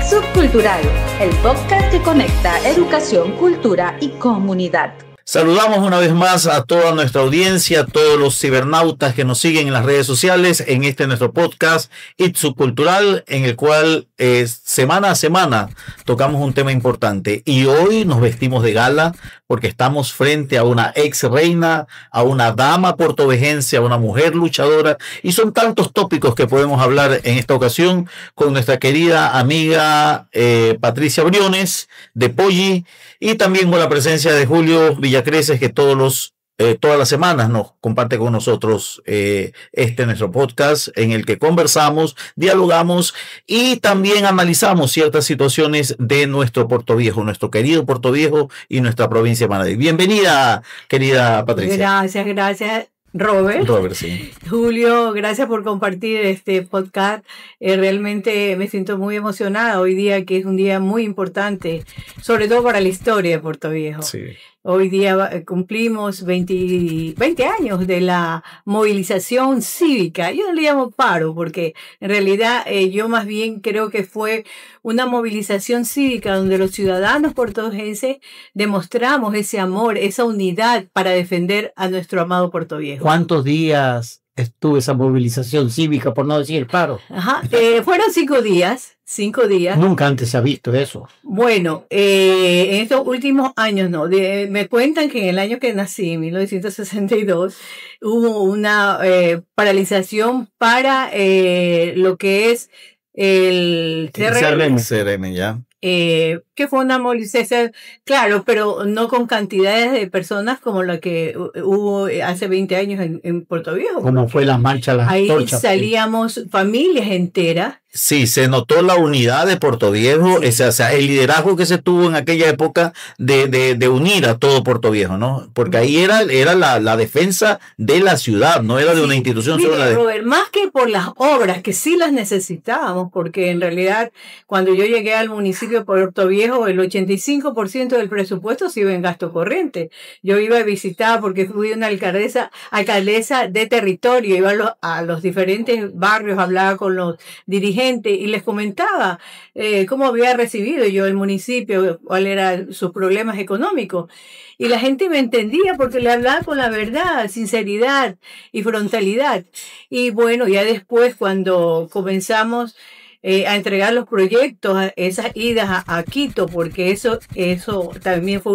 Subcultural, el podcast que conecta educación, cultura y comunidad. Saludamos una vez más a toda nuestra audiencia, a todos los cibernautas que nos siguen en las redes sociales, en nuestro podcast Subcultural, en el cual semana a semana tocamos un tema importante. Y hoy nos vestimos de gala porque estamos frente a una ex reina, a una dama portovejense, a una mujer luchadora, y son tantos tópicos que podemos hablar en esta ocasión con nuestra querida amiga Patricia Briones de Poggi, y también con la presencia de Julio Villacreces, que todas las semanas nos comparte con nosotros nuestro podcast, en el que conversamos, dialogamos y también analizamos ciertas situaciones de nuestro Puerto Viejo, nuestro querido Puerto Viejo y nuestra provincia de Manaví. Bienvenida, querida Patricia. Gracias. Robert, sí. Julio, gracias por compartir este podcast. Realmente me siento muy emocionada hoy día, que es un día muy importante, sobre todo para la historia de Puerto Viejo. Sí. Hoy día cumplimos 20 años de la movilización cívica. Yo no le llamo paro porque en realidad yo más bien creo que fue una movilización cívica donde los ciudadanos portovejenses demostramos ese amor, esa unidad para defender a nuestro amado Puerto Viejo. ¿Cuántos días estuvo esa movilización cívica, por no decir el paro? Fueron 5 días. 5 días. Nunca antes se ha visto eso. Bueno, en estos últimos años no. Me cuentan que en el año que nací, en 1962, hubo una paralización para lo que es el CRM, ya. Que fue una movilización, claro, pero no con cantidades de personas como la que hubo hace 20 años en Puerto Viejo. Como fue la marcha, las ahí torchas. Salíamos familias enteras. Sí, se notó la unidad de Puerto Viejo, sí. O sea, el liderazgo que se tuvo en aquella época de unir a todo Puerto Viejo, ¿no? Porque ahí era la defensa de la ciudad, no era de una institución. Mire, solo Robert, más que por las obras, que sí las necesitábamos, porque en realidad cuando yo llegué al municipio de Puerto Viejo, el 85% del presupuesto se iba en gasto corriente. Yo iba a visitar, porque fui una alcaldesa de territorio, iba a los diferentes barrios, hablaba con los dirigentes y les comentaba cómo había recibido yo el municipio, cuáles eran sus problemas económicos. Y la gente me entendía porque le hablaba con la verdad, sinceridad y frontalidad. Y bueno, ya después cuando comenzamos a entregar los proyectos, esas idas a Quito, porque eso también fue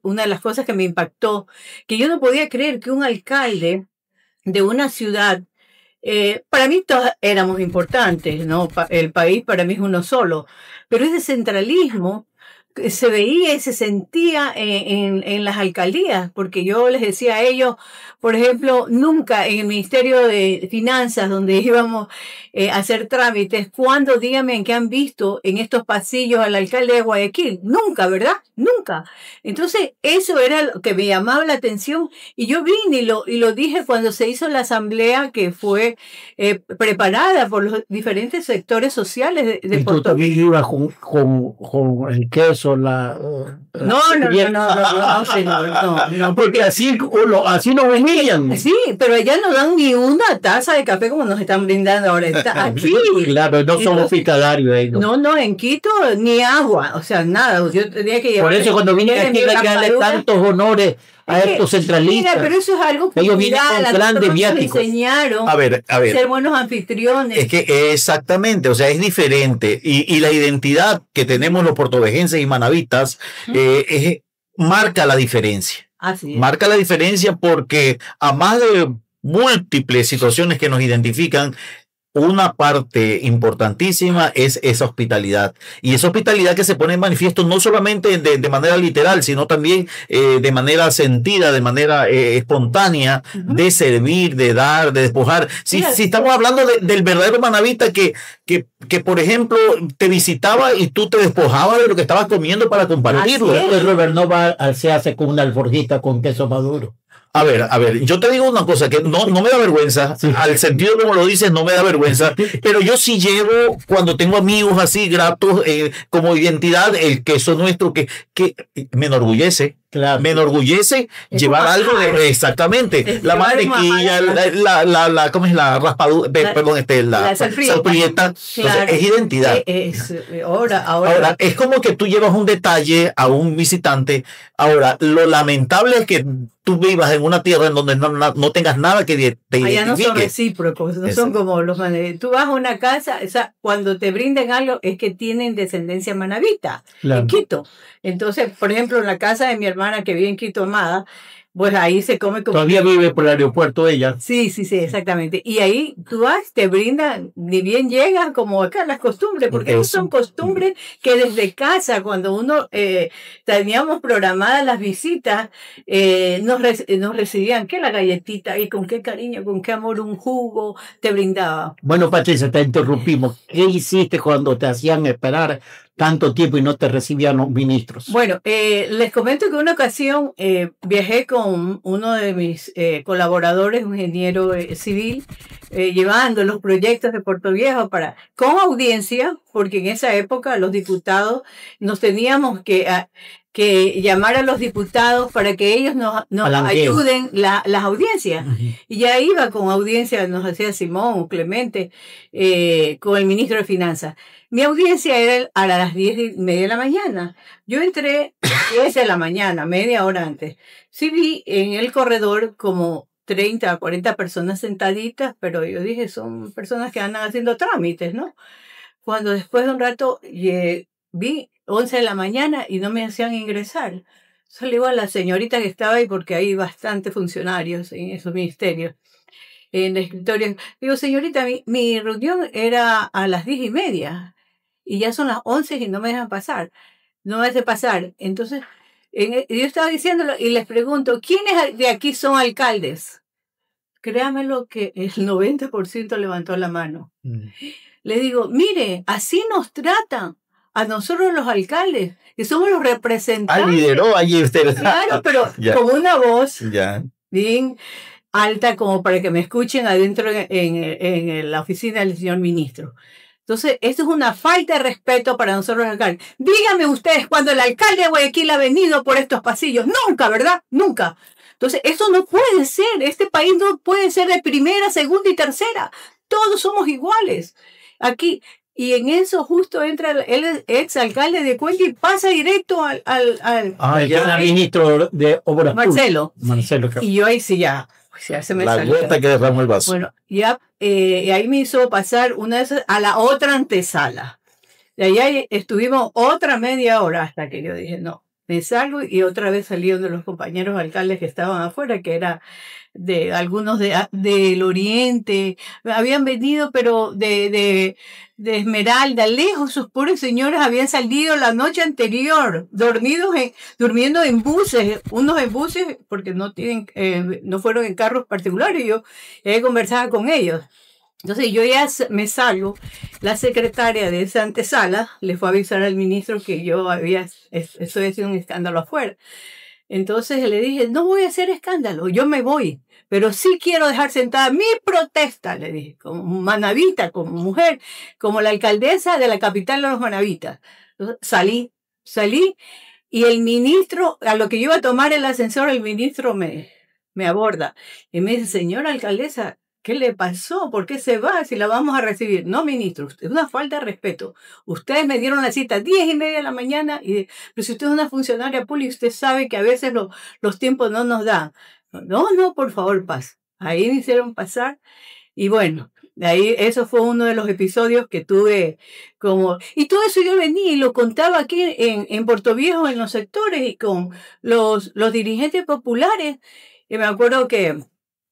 una de las cosas que me impactó, que yo no podía creer que un alcalde de una ciudad, para mí todos éramos importantes, ¿no? El país para mí es uno solo, pero ese centralismo se veía y se sentía en las alcaldías, porque yo les decía a ellos, por ejemplo, nunca en el Ministerio de Finanzas, donde íbamos a hacer trámites, cuando díganme en qué han visto en estos pasillos al alcalde de Guayaquil. Nunca, ¿verdad? Nunca. Entonces, eso era lo que me llamaba la atención, y yo vine y lo dije cuando se hizo la asamblea que fue preparada por los diferentes sectores sociales de Puerto Rico. ¿Y tú ibas con el queso? No, porque así nos venían. Sí, pero allá no dan ni una taza de café como nos están brindando ahora. Está aquí. Claro, no somos hospitalarios ellos. No, en Quito ni agua, o sea, nada. Yo tenía que llevar. Por eso cuando vine aquí hay que darle tantos honores a estos centralistas. Mira, pero eso es algo que ellos vienen con plan de viáticos. Nos enseñaron a ver. ser buenos anfitriones. Es que exactamente, o sea, es diferente. Y la identidad que tenemos los portovejenses y manavitas marca la diferencia. Así es. Marca la diferencia porque a más de múltiples situaciones que nos identifican, una parte importantísima es esa hospitalidad. Y esa hospitalidad que se pone en manifiesto no solamente de manera literal, sino también de manera sentida, de manera espontánea, de servir, de dar, de despojar. Si estamos hablando del verdadero manavita que, por ejemplo, te visitaba y tú te despojabas de lo que estabas comiendo para compartirlo. Robert no se hace con una alforjita con queso maduro. A ver, yo te digo una cosa que no me da vergüenza, sí. Al sentido como lo dices, no me da vergüenza, pero yo sí llevo, cuando tengo amigos así gratos, como identidad, el queso nuestro que me enorgullece. Claro. Me enorgullece Es llevar como algo ajá. de, exactamente, Es la llevar mantequilla, ¿cómo es la raspadura? Perdón, la salprieta. salprieta. Entonces, Claro. es identidad. Ahora. Ahora, es como que tú llevas un detalle a un visitante. Ahora, lo lamentable es que tú vivas en una tierra en donde no tengas nada que te allá no son identifique. recíprocos, no Eso. son como los manabíes. Tú vas a una casa, o sea, cuando te brinden algo es que tienen descendencia manabita Claro. en Quito. Entonces, por ejemplo, en la casa de mi hermana que vive en Quito, Amada, pues ahí se come como... Todavía vive por el aeropuerto ella. Sí, exactamente. Y ahí tú vas, te brindan, ni bien llegan, como acá las costumbres, porque esas son costumbres que desde casa, cuando uno teníamos programadas las visitas, nos recibían, ¿qué? La galletita, y con qué cariño, con qué amor, un jugo, te brindaba. Bueno, Patricia, te interrumpimos. ¿Qué hiciste cuando te hacían esperar tanto tiempo y no te recibían los ministros? Bueno, les comento que una ocasión viajé con uno de mis colaboradores, un ingeniero civil, llevando los proyectos de Puerto Viejo con audiencia, porque en esa época los diputados nos teníamos que llamar a los diputados para que ellos nos ayuden las audiencias. Y ya iba con audiencia, nos hacía Simón o Clemente, con el ministro de Finanzas. Mi audiencia era a las 10:30 de la mañana. Yo entré 10 de la mañana, media hora antes. Sí vi en el corredor como 30 a 40 personas sentaditas, pero yo dije, son personas que andan haciendo trámites, ¿no? Cuando después de un rato vi 11 de la mañana y no me hacían ingresar. Yo le digo a la señorita que estaba ahí, porque hay bastantes funcionarios en esos ministerios, en el escritorio. Digo, señorita, mi reunión era a las 10:30 y ya son las 11 y no me dejan pasar. No me hace pasar. Entonces, yo estaba diciéndolo y les pregunto, ¿quiénes de aquí son alcaldes? Créamelo que el 90% levantó la mano. Le digo, mire, así nos tratan a nosotros los alcaldes, que somos los representantes. Lideró allí usted. Claro, pero con una voz bien alta como para que me escuchen adentro en la oficina del señor ministro. Entonces, esto es una falta de respeto para nosotros los alcaldes. Díganme ustedes cuando el alcalde de Guayaquil ha venido por estos pasillos. Nunca, ¿verdad? Nunca. Entonces, esto no puede ser. Este país no puede ser de primera, segunda y tercera. Todos somos iguales. Aquí, y en eso justo entra el ex alcalde de Cuenca y pasa directo al el ministro de Obras Marcelo. Marcelo. Y yo ahí sí ya se me la gota que derramó el vaso. Bueno, ya y ahí me hizo pasar una de esas a la otra antesala. De allá estuvimos otra media hora hasta que yo dije, no, me salgo, y otra vez salieron de los compañeros alcaldes que estaban afuera, que era de algunos del Oriente, habían venido, pero de Esmeralda, lejos. Sus pobres señores habían salido la noche anterior, durmiendo en buses, unos en buses, porque no fueron en carros particulares. Yo conversaba con ellos. Entonces yo ya me salgo, la secretaria de esa antesala le fue a avisar al ministro que yo estoy haciendo un escándalo afuera. Entonces le dije, no voy a hacer escándalo, yo me voy, pero sí quiero dejar sentada mi protesta, le dije, como manabita, como mujer, como la alcaldesa de la capital de los manabitas. Entonces, salí, y el ministro, a lo que yo iba a tomar el ascensor, el ministro me aborda y me dice, señora alcaldesa, ¿qué le pasó? ¿Por qué se va si la vamos a recibir? No, ministro, es una falta de respeto. Ustedes me dieron la cita 10:30 de la mañana, pero si usted es una funcionaria pública, usted sabe que a veces los tiempos no nos dan. No, por favor, paz. Ahí me hicieron pasar, y bueno, de ahí eso fue uno de los episodios que tuve y todo eso yo venía y lo contaba aquí en Puerto Viejo, en los sectores, y con los dirigentes populares. Y me acuerdo que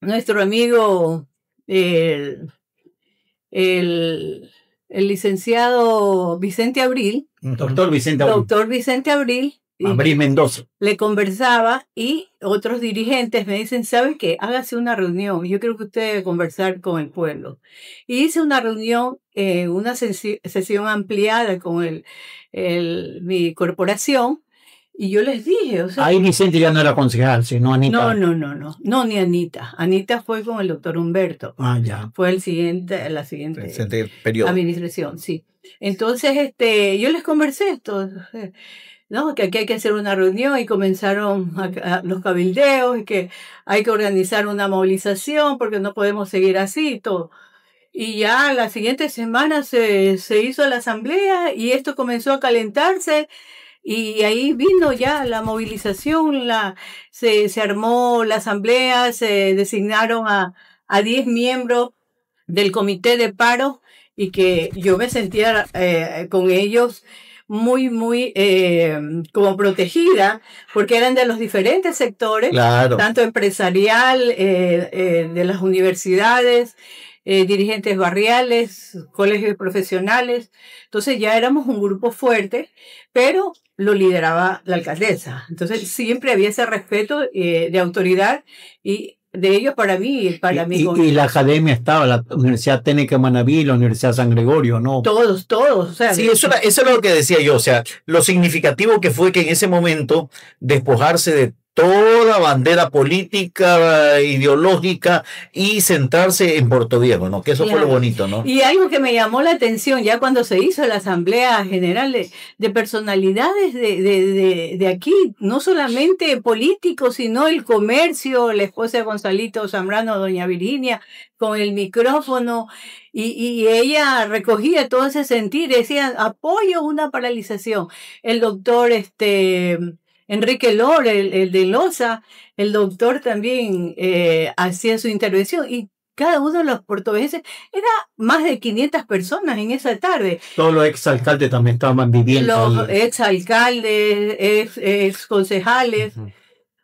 nuestro amigo, el licenciado Vicente Abril, doctor Vicente Abril Mendoza, le conversaba, y otros dirigentes me dicen, ¿sabe qué? Hágase una reunión, yo creo que usted debe conversar con el pueblo. Y hice una reunión, una sesión ampliada con mi corporación. Y yo les dije, o sea... Ahí Vicente ya no era concejal, sino Anita. No, ni Anita. Anita fue con el doctor Humberto. Ya. Fue la siguiente periodo. Administración, sí. Entonces, yo les conversé esto. ¿no? Que aquí hay que hacer una reunión y comenzaron los cabildeos y que hay que organizar una movilización porque no podemos seguir así y todo. Y ya la siguiente semana se hizo la asamblea y esto comenzó a calentarse y ahí vino ya la movilización, se armó la asamblea, se designaron a 10 miembros del comité de paro y que yo me sentía con ellos muy como protegida, porque eran de los diferentes sectores, Claro. tanto empresarial, de las universidades, dirigentes barriales, colegios profesionales. Entonces ya éramos un grupo fuerte, pero lo lideraba la alcaldesa. Entonces siempre había ese respeto de autoridad y de ellos para mí y para mi y la academia estaba, la Universidad Técnica de Manabí, la Universidad San Gregorio, ¿no? Todos. O sea, Sí, eso era lo que decía yo. O sea, lo significativo que fue que en ese momento despojarse de toda bandera política, ideológica y centrarse en Puerto Viejo, ¿no? Que eso fue lo bonito, ¿no? Y algo que me llamó la atención ya cuando se hizo la Asamblea General de personalidades de aquí, no solamente políticos, sino el comercio, la esposa de Gonzalito Zambrano, doña Virginia, con el micrófono, y ella recogía todo ese sentir, decía, apoyo una paralización. El doctor, Enrique Lor, el de Loza, el doctor también hacía su intervención y cada uno de los portugueses era más de 500 personas en esa tarde. Todos los exalcaldes también estaban viviendo. Los exalcaldes, ex concejales.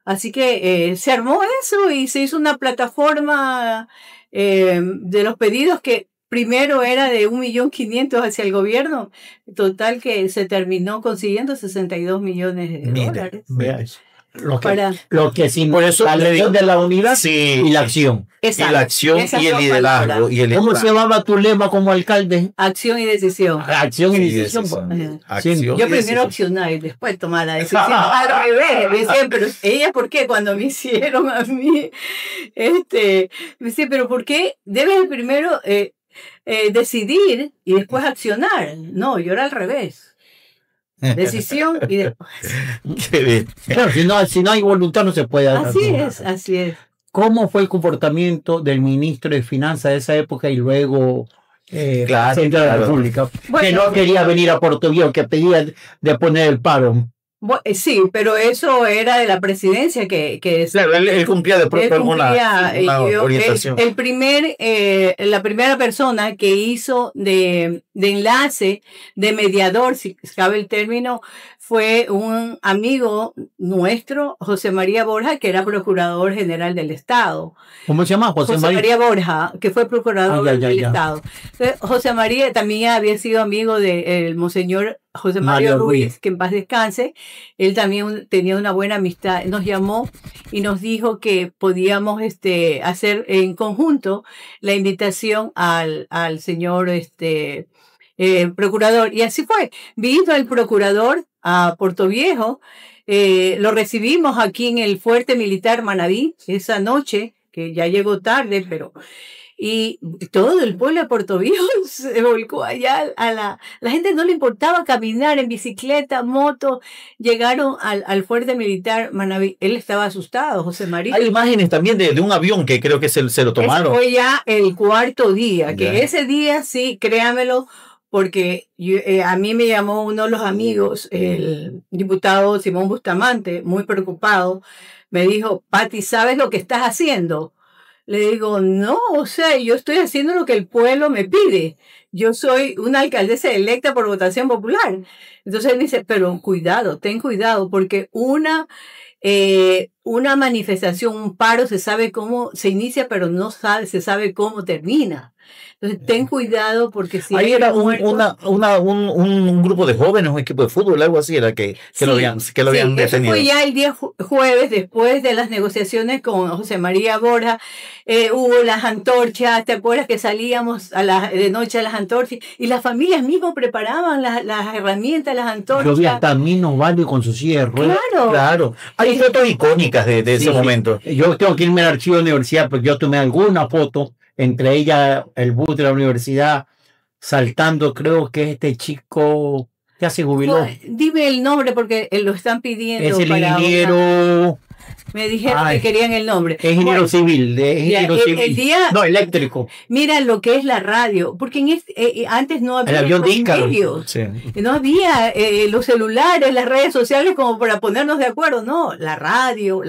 Así que se armó eso y se hizo una plataforma de los pedidos que primero era de 1.500.000 hacia el gobierno, total que se terminó consiguiendo 62 millones de dólares. Mira eso. Lo que sí, por eso la lesión de la unidad sí, y la acción. Exacto. Y la acción y el liderazgo. ¿Cómo se llamaba tu lema como alcalde? Acción y decisión. Acción y decisión. Yo primero accionar y después tomar la decisión. Al revés, me decían, pero ella, ¿por qué? Cuando me hicieron a mí, me decía, pero ¿por qué debes primero decidir y después accionar? No, yo era al revés. Decisión y después. Claro, si no hay voluntad no se puede hacer. Así es. ¿Cómo fue el comportamiento del ministro de Finanzas de esa época y luego presidente de la República? Bueno, que no quería venir a Puerto Viejo, que pedía de poner el paro. Bueno, sí, pero eso era de la presidencia que claro, él cumplía de pronto una orientación. La primera persona que hizo de enlace, de mediador, si cabe el término, fue un amigo nuestro, José María Borja, que era procurador general del Estado. ¿Cómo se llama? José María Borja, que fue procurador del Estado. Entonces, José María también había sido amigo del monseñor José María Ruiz, que en paz descanse. Él también tenía una buena amistad. Nos llamó y nos dijo que podíamos hacer en conjunto la invitación al señor procurador. Y así fue. Vino el procurador a Puerto Viejo. Lo recibimos aquí en el Fuerte Militar Manabí esa noche, que ya llegó tarde, pero... Y todo el pueblo de Puerto Viejo se volcó allá. La gente no le importaba caminar en bicicleta, moto. Llegaron al Fuerte Militar Manabí. Él estaba asustado, José María. Hay imágenes también de un avión que creo que se lo tomaron. Ese fue ya el cuarto día. Que ese día, sí, créamelo, porque a mí me llamó uno de los amigos, el diputado Simón Bustamante, muy preocupado. Me dijo, Pati, ¿sabes lo que estás haciendo? Le digo, no, o sea, yo estoy haciendo lo que el pueblo me pide. Yo soy una alcaldesa electa por votación popular. Entonces él dice, pero cuidado, ten cuidado, porque una manifestación, un paro, se sabe cómo se inicia, pero no se sabe cómo termina. Entonces, ten cuidado porque si ahí era un grupo de jóvenes, un equipo de fútbol, algo así, era que lo habían detenido. Eso fue ya el día jueves, después de las negociaciones con José María Borja. Hubo las antorchas, ¿te acuerdas que salíamos de noche a las antorchas? Y las familias mismas preparaban las herramientas, las antorchas. Yo vi hasta Mino Valle con su silla de ruedas. Claro. Hay fotos icónicas de ese momento. Yo tengo que irme al archivo de la universidad porque yo tomé alguna foto, entre ellas el bus de la universidad saltando, creo que este chico Ya se jubiló. Dime el nombre porque lo están pidiendo. Es el ingeniero... Me dijeron que querían el nombre. Es ingeniero civil. El día, no, eléctrico. Mira lo que es la radio, porque antes no había los medios, sí. No había los celulares, las redes sociales como para ponernos de acuerdo. No, la radio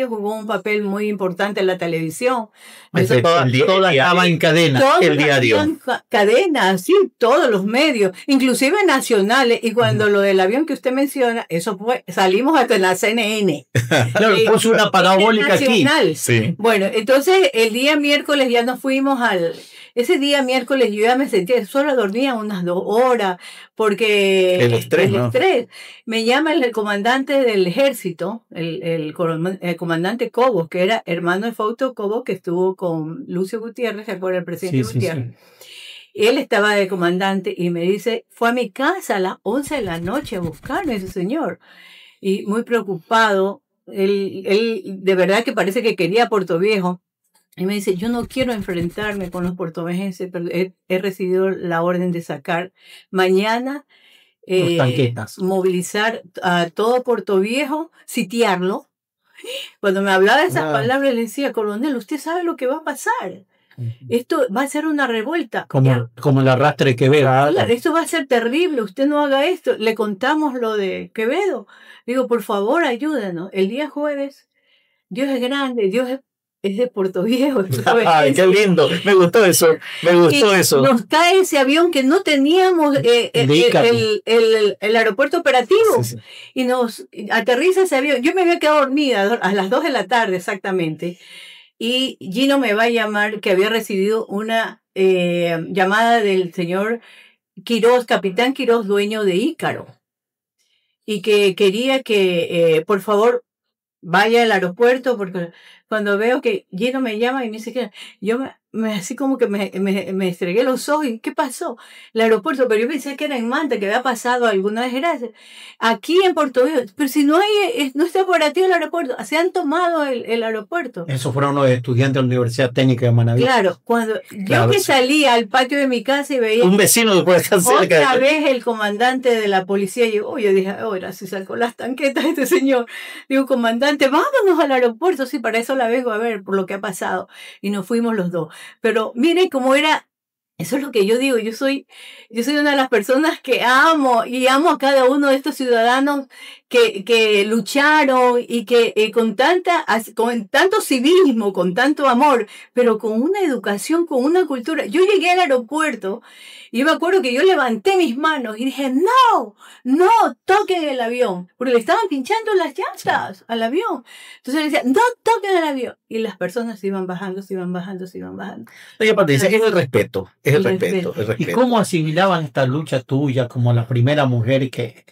jugó un papel muy importante en la televisión. Toda estaba en cadena. El diario. Cadenas, sí, todos los medios, inclusive nacionales. Y cuando lo del avión que usted menciona, eso fue, salimos hasta en la CNN. Claro, puso una parabólica aquí. Sí. Bueno, entonces el día miércoles ya nos fuimos ese día miércoles yo ya me sentía, solo dormía unas 2 horas, porque el estrés. Me llama el comandante del ejército, el comandante Cobos, que era hermano de Fausto Cobos, que estuvo con Lucio Gutiérrez, ¿se acuerda? El presidente Gutiérrez. Sí. Él estaba de comandante y me dice, fue a mi casa a las 11 de la noche a buscarme ese señor. Y muy preocupado, él de verdad que parece que quería Puerto Viejo. Y me dice, yo no quiero enfrentarme con los portovejenses, pero he recibido la orden de sacar mañana, movilizar a todo Puerto Viejo, sitiarlo. Cuando me hablaba de esas palabras, le decía, coronel, usted sabe lo que va a pasar. Esto va a ser una revuelta. Como el arrastre de Quevedo. Claro, esto va a ser terrible, usted no haga esto. Le contamos lo de Quevedo. Digo, por favor, ayúdanos. El día jueves, Dios es grande, Dios es de Puerto Viejo. Ay, qué lindo. Me gustó eso. Nos cae ese avión que no teníamos el aeropuerto operativo. Sí. Y nos aterriza ese avión. Yo me había quedado dormida a las 2 de la tarde exactamente. Y Gino me va a llamar que había recibido una llamada del señor Quirós, capitán Quirós, dueño de Ícaro. Y que quería que, por favor, vaya al aeropuerto, porque cuando veo que Gino me llama y me dice que yo así como que me estregué los ojos y ¿qué pasó? El aeropuerto, pero yo pensé que era en Manta, que había pasado alguna desgracia. Aquí en Puerto Viejo, pero si no está operativo el aeropuerto, se han tomado el aeropuerto. Esos fueron los estudiantes de la Universidad Técnica de Manaví. Claro, cuando yo que salía al patio de mi casa y veía un vecino que puede estar cerca. Otra vez el comandante de la policía llegó, yo dije, ahora si sacó las tanquetas este señor. Digo, comandante, vámonos al aeropuerto, sí, para eso la vengo a ver por lo que ha pasado. Y nos fuimos los dos. Pero mire cómo era, eso es lo que yo digo, yo soy una de las personas que amo a cada uno de estos ciudadanos que lucharon y que con tanto civismo, con tanto amor, pero con una educación, con una cultura. Yo llegué al aeropuerto y yo me acuerdo que yo levanté mis manos y dije, no toquen el avión, porque le estaban pinchando las llantas al avión. Entonces le decía, no toquen el avión. Y las personas se iban bajando. Oye, Patricia, es el respeto. ¿Y cómo asimilaban esta lucha tuya como la primera mujer que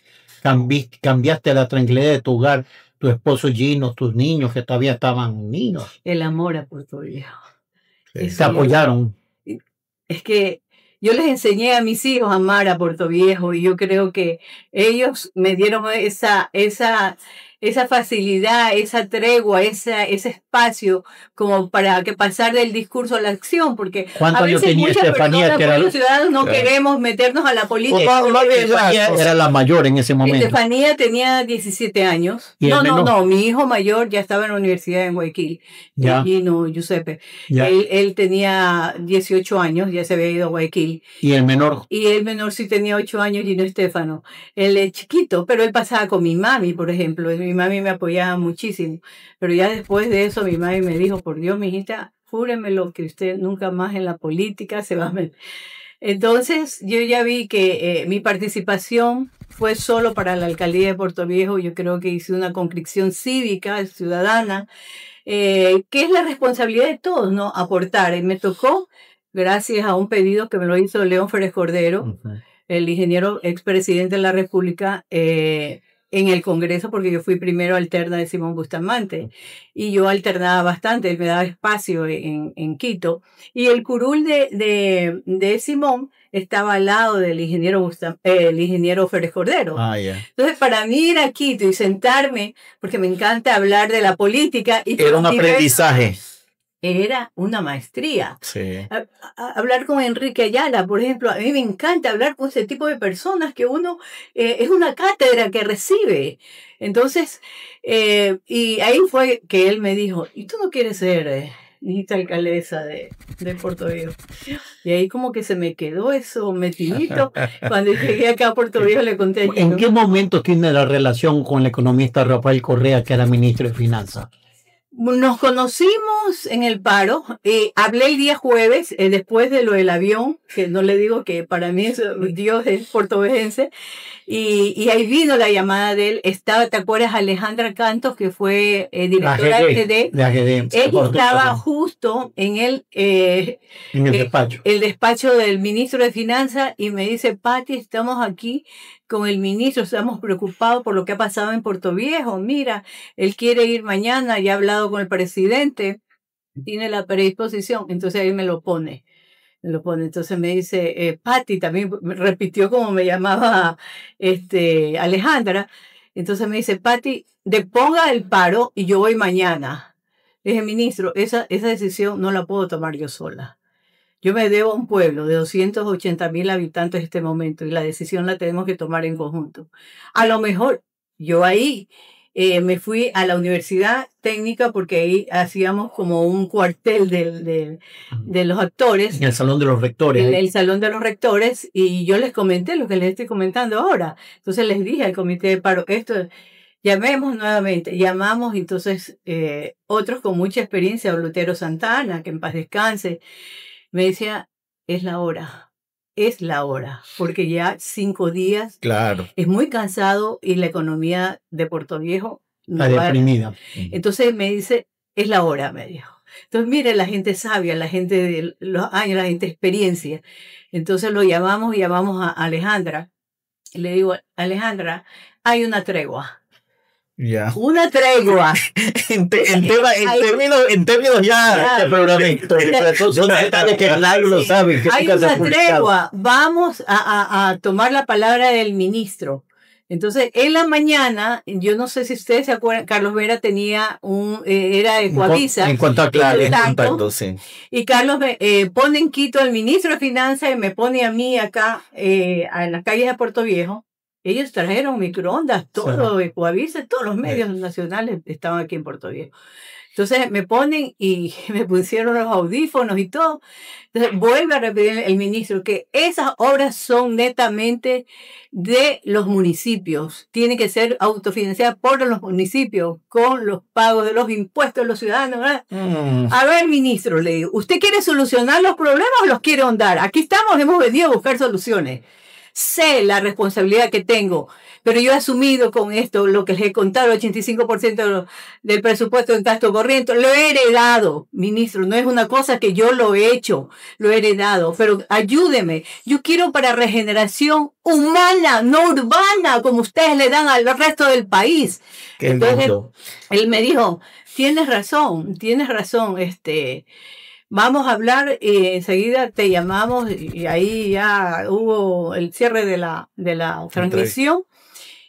cambiaste la tranquilidad de tu hogar, tu esposo Gino, tus niños que todavía estaban niños? El amor a Puerto Viejo. ¿Te apoyaron? Es que yo les enseñé a mis hijos a amar a Puerto Viejo y yo creo que ellos me dieron esa facilidad, esa tregua, ese espacio como para que pasar del discurso a la acción, porque a veces tenía Estefanía, que los ciudadanos no queremos meternos a la política. Era la mayor en ese momento. Estefanía tenía 17 años. No, mi hijo mayor ya estaba en la universidad en Guayaquil, Gino Giuseppe. Él tenía 18 años, ya se había ido a Guayaquil. ¿Y el menor? Y el menor sí tenía 8 años, Gino Estefano. Él es chiquito, pero él pasaba con mi mami, por ejemplo. Mi mami me apoyaba muchísimo, pero ya después de eso mi mami me dijo, por Dios, mijita, júremelo que usted nunca más en la política se va a meter. Entonces yo ya vi que mi participación fue solo para la alcaldía de Puerto Viejo. Yo creo que hice una conscripción cívica, ciudadana, que es la responsabilidad de todos, ¿no? Aportar. Y me tocó, gracias a un pedido que me lo hizo León Férez Cordero, el ingeniero expresidente de la República, en el Congreso, porque yo fui primero alterna de Simón Bustamante y yo alternaba bastante, él me daba espacio en Quito, y el curul de Simón estaba al lado del ingeniero Férez Cordero. Entonces, para mí ir a Quito y sentarme, porque me encanta hablar de la política. Era un aprendizaje. era una maestría. Sí. Hablar con Enrique Ayala, por ejemplo, a mí me encanta hablar con ese tipo de personas que uno es una cátedra que recibe. Entonces, y ahí fue que él me dijo, ¿y tú no quieres ser niñita alcaldesa de Puerto Viejo? Y ahí como que se me quedó eso metidito. Cuando llegué acá a Puerto Viejo le conté a Gino. ¿En qué momento tiene la relación con el economista Rafael Correa, que era ministro de Finanzas? Nos conocimos en el paro, hablé el día jueves, después de lo del avión, que no le digo que para mí Dios es portovejense, y ahí vino la llamada de él. Estaba, ¿te acuerdas? Alejandra Cantos, que fue directora de AGD. Él estaba justo en el despacho. El despacho del ministro de Finanzas, y me dice, Pati, estamos aquí con el ministro, estamos preocupados por lo que ha pasado en Puerto Viejo. Mira, él quiere ir mañana, ya ha hablado con el presidente, tiene la predisposición. Entonces ahí me lo pone. Entonces me dice, Pati, también me repitió como me llamaba Alejandra. Entonces me dice, Pati, deponga el paro y yo voy mañana. Le dije, ministro, esa decisión no la puedo tomar yo sola. Yo me debo a un pueblo de 280,000 habitantes en este momento, y la decisión la tenemos que tomar en conjunto. A lo mejor yo ahí me fui a la Universidad Técnica, porque ahí hacíamos como un cuartel de los actores. En el Salón de los Rectores. En el Salón de los Rectores, y yo les comenté lo que les estoy comentando ahora. Entonces les dije al comité de paro, llamemos nuevamente. Llamamos, entonces otros con mucha experiencia, Lutero Santana, que en paz descanse, me decía, es la hora, porque ya 5 días, claro, es muy cansado y la economía de Puerto Viejo está deprimida. Entonces me dice, es la hora, me dijo. Entonces, mire, la gente sabia, la gente de los años, la gente de experiencia. Entonces llamamos a Alejandra, y le digo, Alejandra, hay una tregua. Ya. Una tregua. en términos ya. Hay una tregua. Vamos a tomar la palabra del ministro. Entonces, en la mañana, yo no sé si ustedes se acuerdan, Carlos Vera tenía era de Coavisa. En contacto, sí. Y Carlos pone en Quito al ministro de Finanzas y me pone a mí acá en las calles de Puerto Viejo. Ellos trajeron microondas, todo de Coavisa, todos los medios nacionales estaban aquí en Puerto Viejo. Entonces me ponen y me pusieron los audífonos y todo. Entonces vuelve a repetir el ministro que esas obras son netamente de los municipios. Tienen que ser autofinanciadas por los municipios con los pagos de los impuestos de los ciudadanos, ¿verdad? A ver, ministro, le digo, ¿usted quiere solucionar los problemas o los quiere ahondar? Aquí estamos, hemos venido a buscar soluciones. Sé la responsabilidad que tengo, pero yo he asumido con esto lo que les he contado, el 85% del presupuesto en gasto corriente, lo he heredado, ministro, no es una cosa que yo lo he hecho, lo he heredado, pero ayúdeme, yo quiero para regeneración humana, no urbana, como ustedes le dan al resto del país. Entonces, él me dijo, tienes razón, vamos a hablar, enseguida te llamamos, y ahí ya hubo el cierre de la transmisión.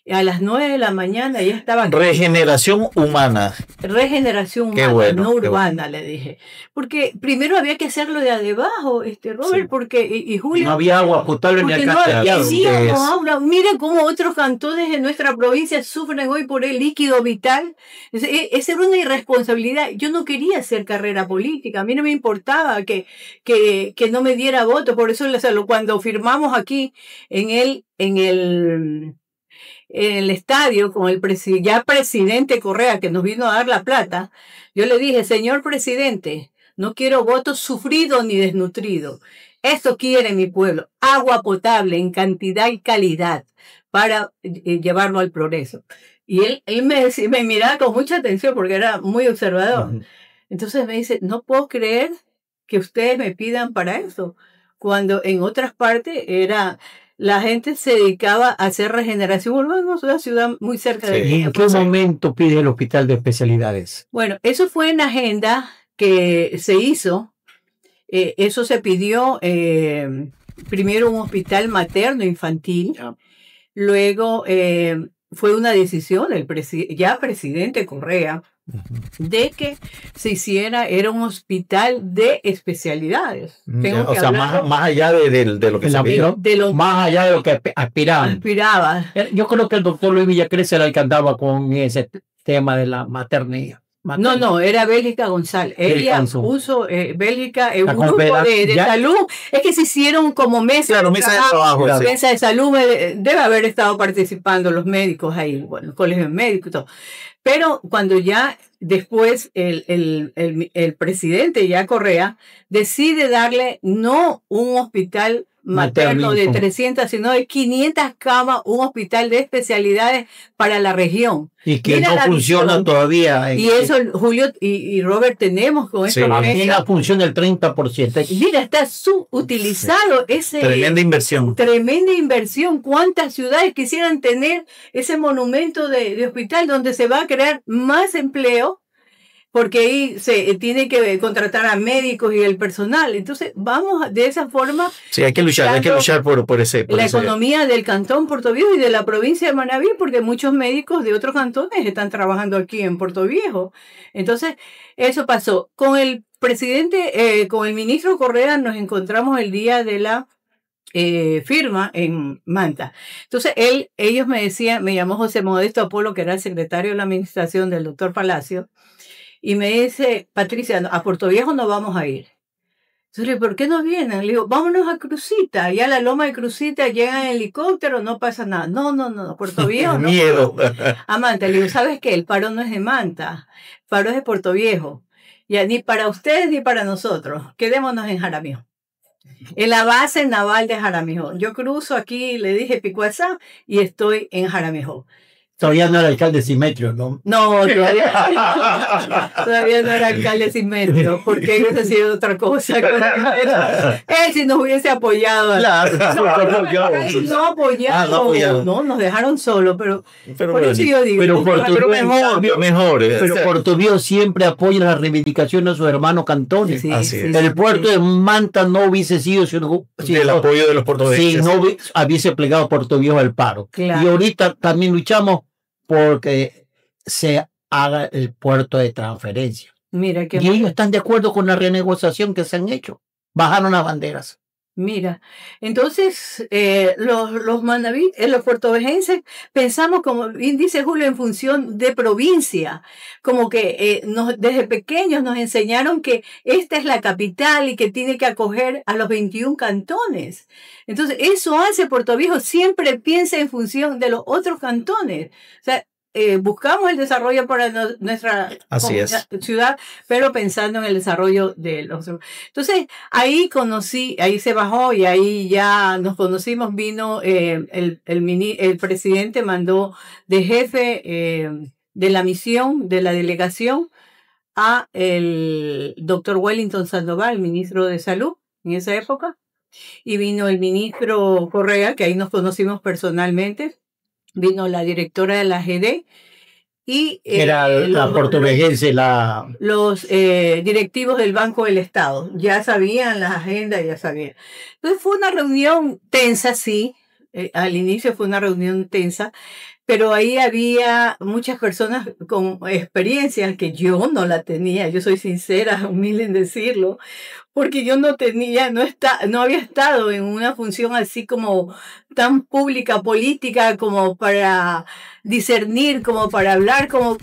A las 9 de la mañana ya estaba... Regeneración humana. Regeneración humana, bueno, no urbana, le dije. Porque primero había que hacerlo de abajo, Robert, sí. Porque, y Julio... No había agua potable ni acá. Miren cómo otros cantones de nuestra provincia sufren hoy por el líquido vital. Esa era una irresponsabilidad. Yo no quería hacer carrera política. A mí no me importaba que no me diera voto. Por eso cuando firmamos aquí en el estadio con el presidente Correa, que nos vino a dar la plata, yo le dije, señor presidente, no quiero votos sufridos ni desnutridos. Esto quiere mi pueblo, agua potable en cantidad y calidad para llevarlo al progreso. Y él me miraba con mucha atención porque era muy observador. Entonces me dice, no puedo creer que ustedes me pidan para eso, cuando en otras partes la gente se dedicaba a hacer regeneración urbana, es una ciudad muy cerca de... ¿Y en qué momento pide el hospital de especialidades? Bueno, eso fue en agenda que se hizo. Eso se pidió primero un hospital materno infantil. Luego fue una decisión del presidente Correa de que se hiciera, era un hospital de especialidades. O sea, más allá de lo que se pidió. Más allá de lo que aspiraba. Yo creo que el doctor Luis Villacrés era el que andaba con ese tema de la maternidad. No, era Bélgica González. Ella puso Bélgica en un grupo de salud. Es que se hicieron como mesa de trabajo. Mesa de salud. Debe haber estado participando los médicos ahí, bueno, el colegio médico y todo. Pero cuando ya después el presidente, ya Correa, decide darle no un hospital materno de 300, sino de 500 camas, un hospital de especialidades para la región. Y que no funciona todavía. Y eso, Julio y Robert, tenemos con esto. Tiene la función del 30%. Mira, está subutilizado ese. Tremenda inversión. Tremenda inversión. ¿Cuántas ciudades quisieran tener ese monumento de hospital donde se va a crear más empleo? Porque ahí se tiene que contratar a médicos y el personal. Entonces, vamos de esa forma. Sí, hay que luchar por ese. La economía del cantón Puerto Viejo y de la provincia de Manabí, porque muchos médicos de otros cantones están trabajando aquí en Puerto Viejo. Entonces, eso pasó. Con el presidente, con el ministro Correa, nos encontramos el día de la firma en Manta. Entonces, ellos me decían, me llamó José Modesto Apolo, que era el secretario de la administración del doctor Palacio. Y me dice, Patricia, a Puerto Viejo no vamos a ir. Entonces le digo, ¿por qué no vienen? Le digo, vámonos a Crucita. Ya a la loma de Crucita llegan en helicóptero, no pasa nada. No, Puerto Viejo no. Miedo. A Manta. Le digo, ¿sabes qué? El paro no es de Manta. El paro es de Puerto Viejo. Ya ni para ustedes ni para nosotros. Quedémonos en Jaramillo. En la base naval de Jaramillo. Yo cruzo aquí, le dije Picuazá, y estoy en Jaramillo. Todavía no era alcalde Simetrio, ¿no? No, todavía no era alcalde Simetrio, porque hubiese sido otra cosa. Él si nos hubiese apoyado. Claro, no apoyado. No, nos dejaron solos, pero por eso yo digo. Pero mejor. Pero Puerto Viejo siempre apoya la reivindicación de sus hermanos cantones. Sí, así es. El puerto de Manta no hubiese sido el apoyo de los portugueses. Si no hubiese plegado Puerto Viejo al paro. Claro. Y ahorita también luchamos porque se haga el puerto de transferencia. Mira y ellos están de acuerdo con la renegociación que se han hecho. Bajaron las banderas. Mira, entonces los manabí, los puertovejenses pensamos, como bien dice Julio, en función de provincia, como que desde pequeños nos enseñaron que esta es la capital y que tiene que acoger a los 21 cantones. Entonces eso hace Puerto Viejo, siempre piensa en función de los otros cantones. O sea, buscamos el desarrollo para nuestra ciudad, pero pensando en el desarrollo de los otros. Entonces, ahí se bajó y ahí ya nos conocimos, vino el presidente mandó de jefe de la misión, de la delegación, a el doctor Wellington Sandoval, ministro de Salud en esa época, y vino el ministro Correa, que ahí nos conocimos personalmente. Vino la directora de la GD y era la portuguesense, los directivos del Banco del Estado. Ya sabían las agendas, ya sabían. Entonces fue una reunión tensa, sí. Al inicio fue una reunión tensa, pero ahí había muchas personas con experiencias que yo no la tenía. Yo soy sincera, humilde en decirlo, porque yo no había estado en una función así como tan pública, política, como para discernir, como para hablar, como...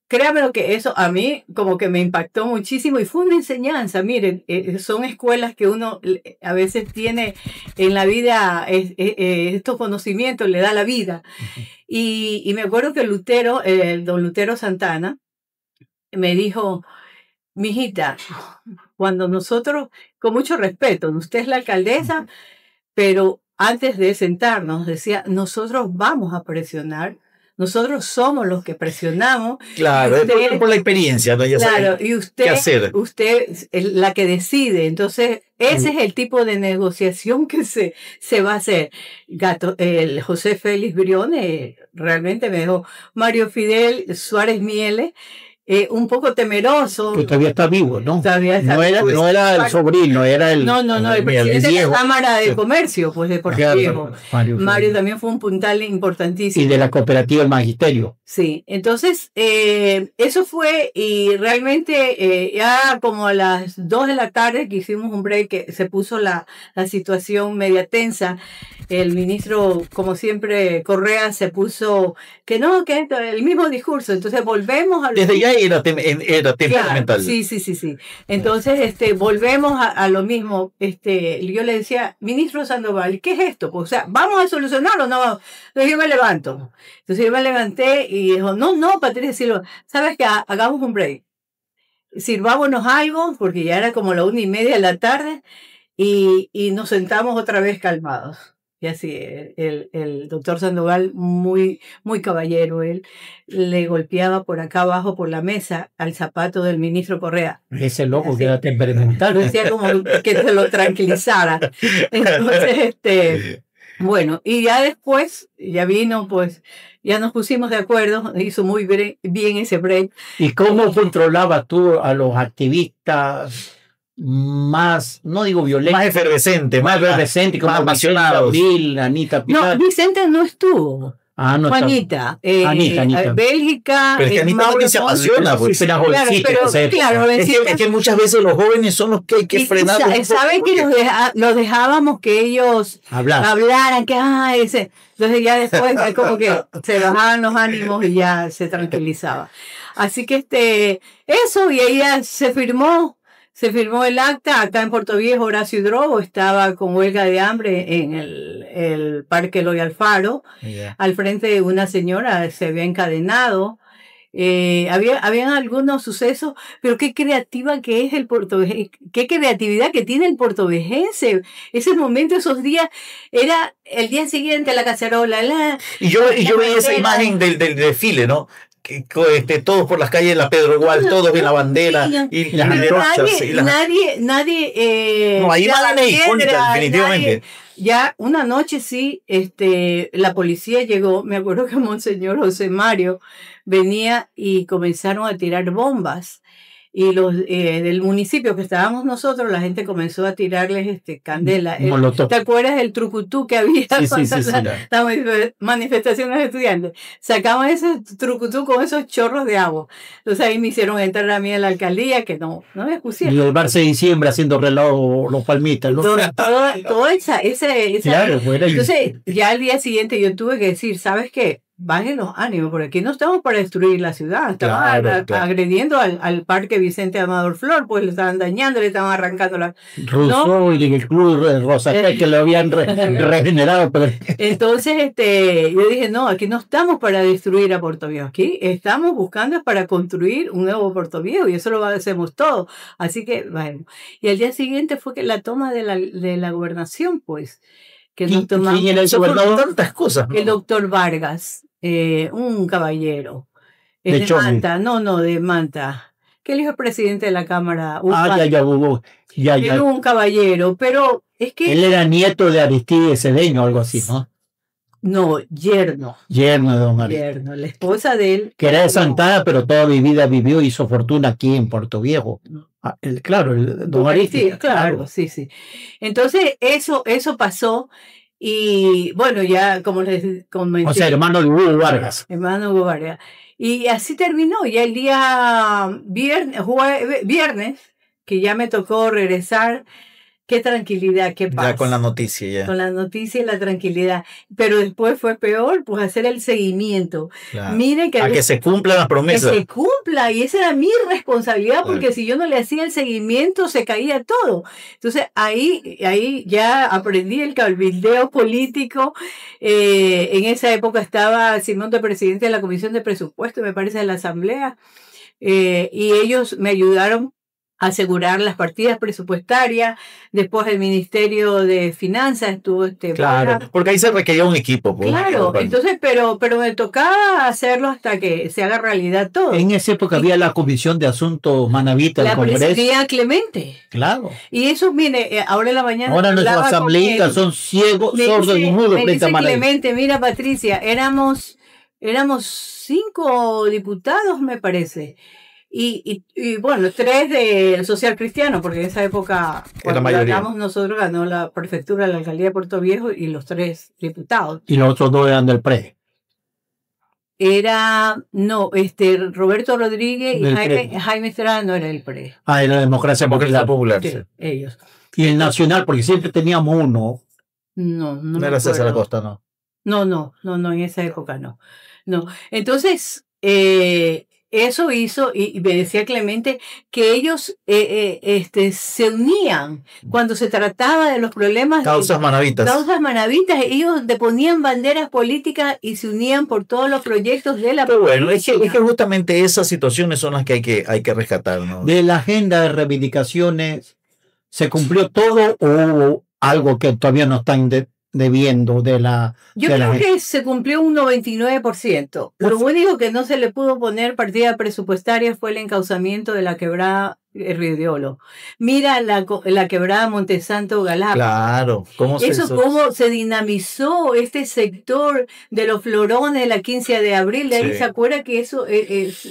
Créame lo que eso a mí como que me impactó muchísimo y fue una enseñanza. Miren, son escuelas que uno a veces tiene en la vida, estos conocimientos le da la vida. Y me acuerdo que don Lutero Santana, me dijo, mijita, cuando nosotros, con mucho respeto, usted es la alcaldesa, pero antes de sentarnos, decía, nosotros vamos a presionar. Nosotros somos los que presionamos. Claro, por la experiencia, ¿no? Ya claro, y usted es la que decide. Entonces, ese es el tipo de negociación que se va a hacer. El José Félix Briones realmente me dejó. Mario Fidel Suárez Mieles, un poco temeroso. Que todavía está vivo, ¿no? Todavía está no era el sobrino, era el... No, el presidente de la Cámara de Comercio, pues de Puerto Viejo. Mario también fue un puntal importantísimo. Y de la cooperativa El Magisterio. Sí, entonces eso fue y realmente ya como a las 2 de la tarde que hicimos un break, que se puso la situación media tensa. El ministro, como siempre, Correa se puso que no, que esto, el mismo discurso. Entonces volvemos a... Desde ya era temperamental. Sí. Entonces volvemos a lo mismo. Yo le decía, ministro Sandoval, ¿qué es esto? Pues, o sea, ¿vamos a solucionarlo o no? Entonces yo me levanto. Entonces yo me levanté y dijo, no, Patricia Silva, ¿sabes qué? Hagamos un break. Sirvámonos algo, porque ya era como la 1:30 de la tarde, y nos sentamos otra vez calmados. Y así, el doctor Sandoval, muy, muy caballero, él le golpeaba por acá abajo por la mesa al zapato del ministro Correa. Ese loco que era temperamental. Decía como que se lo tranquilizara. Entonces, bueno, y ya después, ya vino, pues, ya nos pusimos de acuerdo, hizo muy bien ese break. ¿Y cómo controlabas tú a los activistas más, no digo violentos, más efervescentes, como más apasionados? Anita Pilar? No, Vicente no estuvo. No Juanita, Anita. Bélgica. Pero es que Anita también se apasiona. Pues. Claro, es que muchas veces los jóvenes son los que hay que frenar. ¿Saben que los dejábamos que ellos hablaran? Entonces ya después como que se bajaban los ánimos y ya se tranquilizaba. Así que eso, y ella se firmó el acta. Acá en Puerto Viejo, Horacio Drobo estaba con huelga de hambre en el Parque Eloy Alfaro. Al frente de una señora se había encadenado. Habían algunos sucesos, pero qué creativa que es el portugués, qué creatividad que tiene el portuguesense. Ese momento, esos días, era el día siguiente la cacerola. Y yo veía esa imagen del desfile, ¿no? Todos por las calles de la Pedro Igual, todos en la bandera y las antorchas. Nadie. No, ahí van a icónica, definitivamente. Ya una noche sí, la policía llegó. Me acuerdo que Monseñor José Mario venía y comenzaron a tirar bombas. Y los del municipio que estábamos nosotros, la gente comenzó a tirarles candela. ¿Te acuerdas del trucutú que había las manifestaciones de estudiantes? Sacaban ese trucutú con esos chorros de agua. Entonces ahí me hicieron entrar a mí a la alcaldía, que no me pusieron. Y el Barça de diciembre haciendo relajo los palmitas. ¿No? Toda esa. Claro, entonces ya al día siguiente yo tuve que decir, ¿sabes qué? Bajen los ánimos, porque aquí no estamos para destruir la ciudad, estamos agrediendo al Parque Vicente Amador Flor, pues lo estaban dañando, le estaban arrancando la... Rousseau y el Club Rosacay que lo habían regenerado. Pero... Entonces yo dije, no, aquí no estamos para destruir a Puerto Viejo, aquí estamos buscando para construir un nuevo Puerto Viejo, y eso lo hacemos todos. Así que, bueno, y al día siguiente fue que la toma de la gobernación, pues, que nos tomamos tantas cosas, ¿no? El doctor Vargas, un caballero de Manta, de Manta, que él es presidente de la Cámara. Ya. Un caballero, pero es que... Él era nieto de Aristides Cedeño o algo así, ¿no? No, yerno. Yerno de don Aristides. Yerno, la esposa de él. Que era de Santana, pero toda mi vida vivió y hizo fortuna aquí en Puerto Viejo. Don Aristides. Claro, sí. Entonces, eso pasó. Y bueno, ya como les comenté. O sea, hermano de Hugo Vargas. Hermano de Hugo Vargas. Y así terminó. Ya el día viernes, que ya me tocó regresar, qué tranquilidad, qué paz. Ya con la noticia, ya. Con la noticia y la tranquilidad. Pero después fue peor, pues hacer el seguimiento. Claro. Miren que se cumplan las promesas. Que se cumpla, y esa era mi responsabilidad, porque si yo no le hacía el seguimiento, se caía todo. Entonces ahí ya aprendí el cabildeo político. En esa época estaba Simón de presidente de la Comisión de Presupuesto, me parece, de la Asamblea, y ellos me ayudaron asegurar las partidas presupuestarias. Después el Ministerio de Finanzas estuvo claro, porque ahí se requería un equipo, pues. Claro, entonces pero me tocaba hacerlo hasta que se haga realidad todo. En esa época había la Comisión de Asuntos Manavita del Congreso. La presidía Clemente. Claro. Y eso, mire, ahora en la mañana. Ahora nuestros asambleístas son ciegos, sordos y mudos frente a Clemente, mira, Patricia, éramos 5 diputados, me parece. Y bueno, 3 del social cristiano, porque en esa época, cuando ganamos nosotros, ganó la prefectura, la alcaldía de Puerto Viejo y los 3 diputados. Y los otros 2 eran del PRE. No, Roberto Rodríguez y Jaime Estrada no era el PRE. Era la Democracia Popular. Sí, ellos. Y el Nacional, porque siempre teníamos uno. No era César Acosta, ¿no? No, en esa época no. Entonces, eso hizo, y me decía Clemente, que ellos se unían cuando se trataba de los problemas. Causas manavitas. Ellos ponían banderas políticas y se unían por todos los proyectos de la. Pero bueno, es que justamente esas situaciones son las que hay que rescatar, ¿no? De la agenda de reivindicaciones, ¿se cumplió todo o hubo algo que todavía no están debiendo de la... Yo creo que se cumplió un 99%. Lo único que no se le pudo poner partida presupuestaria fue el encauzamiento de la quebrada Río de Olo. Mira la quebrada Montesanto Galapa. Claro. ¿Cómo se dinamizó este sector de los florones de la 15 de abril? De ahí se acuerda que eso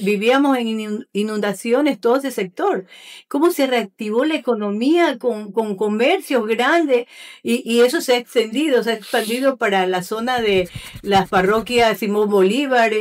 vivíamos en inundaciones, todo ese sector. ¿Cómo se reactivó la economía con comercios grandes? Y eso se ha expandido para la zona de las parroquias Simón Bolívar,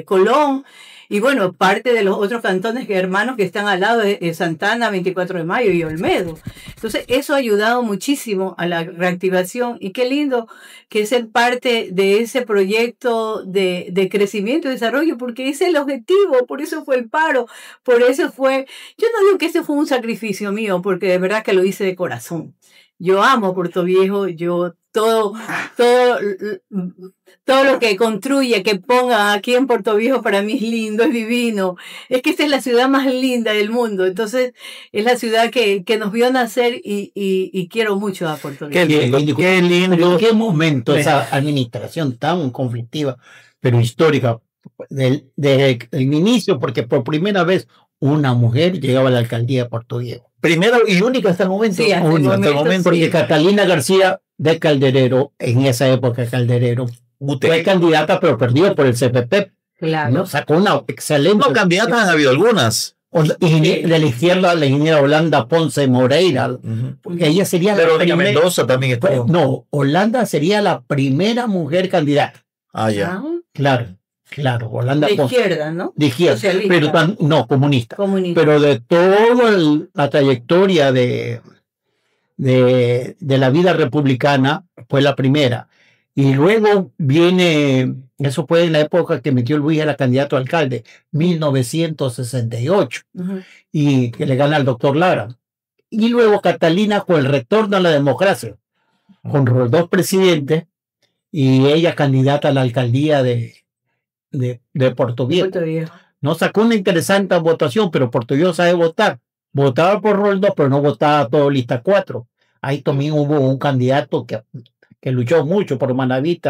Colón. Y bueno, parte de los otros cantones hermanos que están al lado de Santana, 24 de Mayo y Olmedo. Entonces, eso ha ayudado muchísimo a la reactivación. Y qué lindo que ser parte de ese proyecto de crecimiento y desarrollo, porque ese es el objetivo, por eso fue el paro, por eso fue... Yo no digo que ese fue un sacrificio mío, porque de verdad que lo hice de corazón. Yo amo Puerto Viejo, todo lo que construye, que ponga aquí en Puerto Viejo para mí es lindo, es divino. Es que esta es la ciudad más linda del mundo. Entonces, es la ciudad que nos vio nacer y quiero mucho a Puerto Viejo. Qué lindo. ¿En qué momento esa administración tan conflictiva, pero histórica, del inicio, porque por primera vez una mujer llegaba a la alcaldía de Puerto Viejo? Primera y única hasta el momento. Sí, hasta el momento. Porque Catalina García de Calderero, en esa época Calderero, fue candidata, pero perdió por el CPP. Claro. ¿No? Sacó una excelente... No, candidatas han habido algunas. De la izquierda, la ingeniera Holanda Ponce Moreira. Porque ella sería la primera... Mendoza también estuvo. No, Holanda sería la primera mujer candidata. Ya. Claro, Holanda de izquierda, ¿no? De izquierda, socialista. Pero no, comunista. Pero de toda la trayectoria de la vida republicana, fue la primera. Y luego viene, eso fue en la época que metió Luis era candidato a alcalde, 1968, y que le gana al doctor Lara. Y luego Catalina con el retorno a la democracia, con los dos presidentes, y ella candidata a la alcaldía de Puerto Viejo. No sacó una interesante votación, pero Puerto Viejo sabe votar. Votaba por Roldós, pero no votaba todo lista 4. Ahí también hubo un candidato que luchó mucho por Manaví,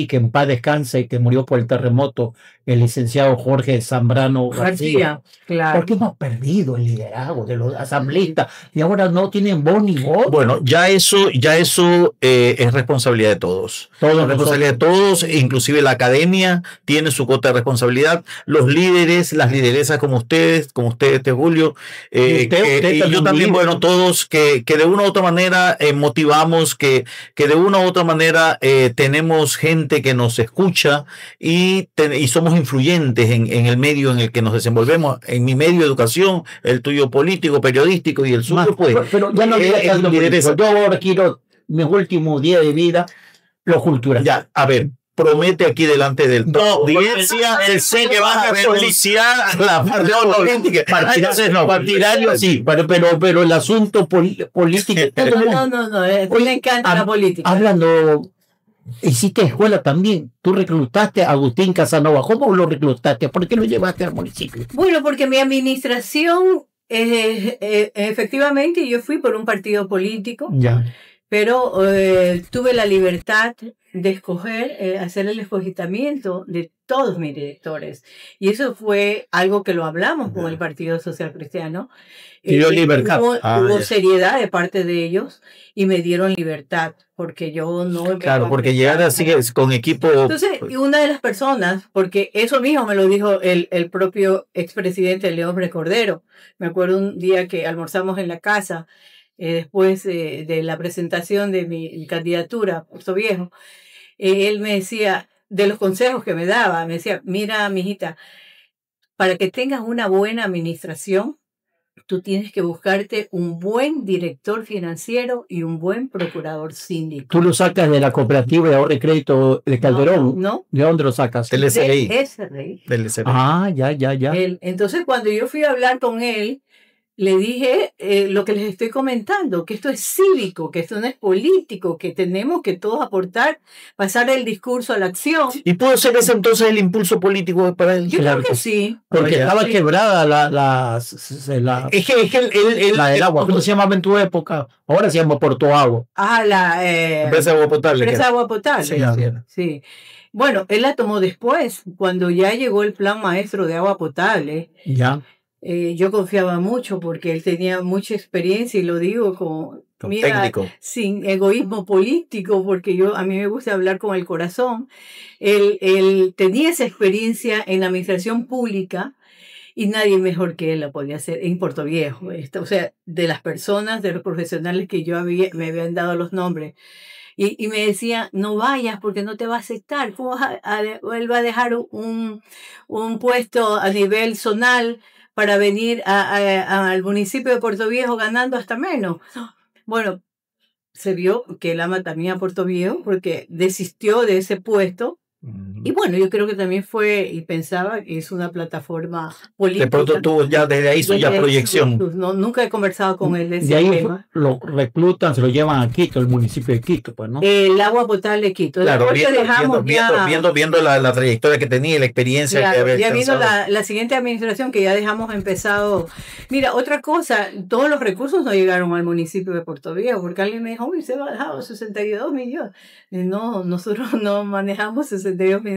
que en paz descanse y que murió por el terremoto, el licenciado Jorge Zambrano García. Claro. Porque hemos perdido el liderazgo de los asambleístas y ahora no tienen voz ni voz. Bueno, ya eso es responsabilidad de todos. Responsabilidad de todos, inclusive la academia tiene su cuota de responsabilidad. Los líderes, las lideresas como ustedes, Julio, y yo también, bueno, todos que de una u otra manera motivamos, que de una u otra manera tenemos gente que nos escucha y somos influyentes en el medio en el que nos desenvolvemos, en mi medio de educación, el tuyo político, periodístico y el suyo, pues. Pero ya no yo ahora quiero mis últimos días de vida, lo cultural. Ya, a ver, promete aquí delante del audiencia, sé que vas a renunciar la parte política. Partidario sí, pero el asunto político. No, me encanta la política. Hablando... Hiciste escuela también. Tú reclutaste a Agustín Casanova. ¿Cómo lo reclutaste? ¿Por qué lo llevaste al municipio? Bueno, porque mi administración, efectivamente, yo fui por un partido político, pero tuve la libertad de escoger, hacer el escogitamiento de todos mis directores. Y eso fue algo que lo hablamos con el Partido Social Cristiano. Libertad. Hubo seriedad de parte de ellos y me dieron libertad, porque yo no... Claro, porque llegar así con equipo... Entonces, una de las personas, porque eso mismo me lo dijo el propio expresidente León Cordero. Me acuerdo un día que almorzamos en la casa, después de la presentación de mi candidatura, Puerto Viejo, él me decía... de los consejos que me daba. Me decía, mira, mijita, para que tengas una buena administración, tú tienes que buscarte un buen director financiero y un buen procurador síndico. Tú lo sacas de la cooperativa de ahorro y crédito de Calderón. No. ¿De dónde lo sacas? Del SRI. Del SRI. Del SRI. Ah, ya. Entonces, cuando yo fui a hablar con él, le dije lo que les estoy comentando, que esto es cívico, que esto no es político, que tenemos que todos aportar, pasar el discurso a la acción. ¿Y pudo ser ese entonces el impulso político para él? Yo Claro creo que que sí. Porque Oye, estaba sí. quebrada la Es que la del agua. ¿Cómo se llamaba en tu época? Ahora se llama Puerto Agua. Ah, la empresa de agua potable. empresa de agua potable. Sí, Ya. sí era. Sí. Bueno, él la tomó después, cuando ya llegó el plan maestro de agua potable. Ya. Yo confiaba mucho porque él tenía mucha experiencia y lo digo como, mira, Técnico. sin egoísmo político, porque a mí me gusta hablar con el corazón. Él tenía esa experiencia en la administración pública y nadie mejor que él la podía hacer en Puerto Viejo. O sea, de las personas, de los profesionales que me habían dado los nombres. Y me decía, no vayas porque no te va a aceptar. ¿Cómo él va a dejar un puesto a nivel zonal para venir al municipio de Puerto Viejo ganando hasta menos? Bueno, se vio que él ama también a Puerto Viejo porque desistió de ese puesto. Y bueno, yo creo que también fue y pensaba que es una plataforma política. De pronto tuvo ya desde ahí su ya proyección. Nunca he conversado con él de ese De ahí tema. lo reclutan, se lo llevan a Quito, el municipio de Quito, pues, ¿no? El agua potable de Quito. Claro, Después viendo la trayectoria que tenía y la experiencia que claro, había ya vino alcanzado. la siguiente administración que ya dejamos empezado. Mira, otra cosa, todos los recursos no llegaron al municipio de Puerto Viejo, porque alguien me dijo, uy, se ha dejado 62 millones. No, nosotros no manejamos 62 millones.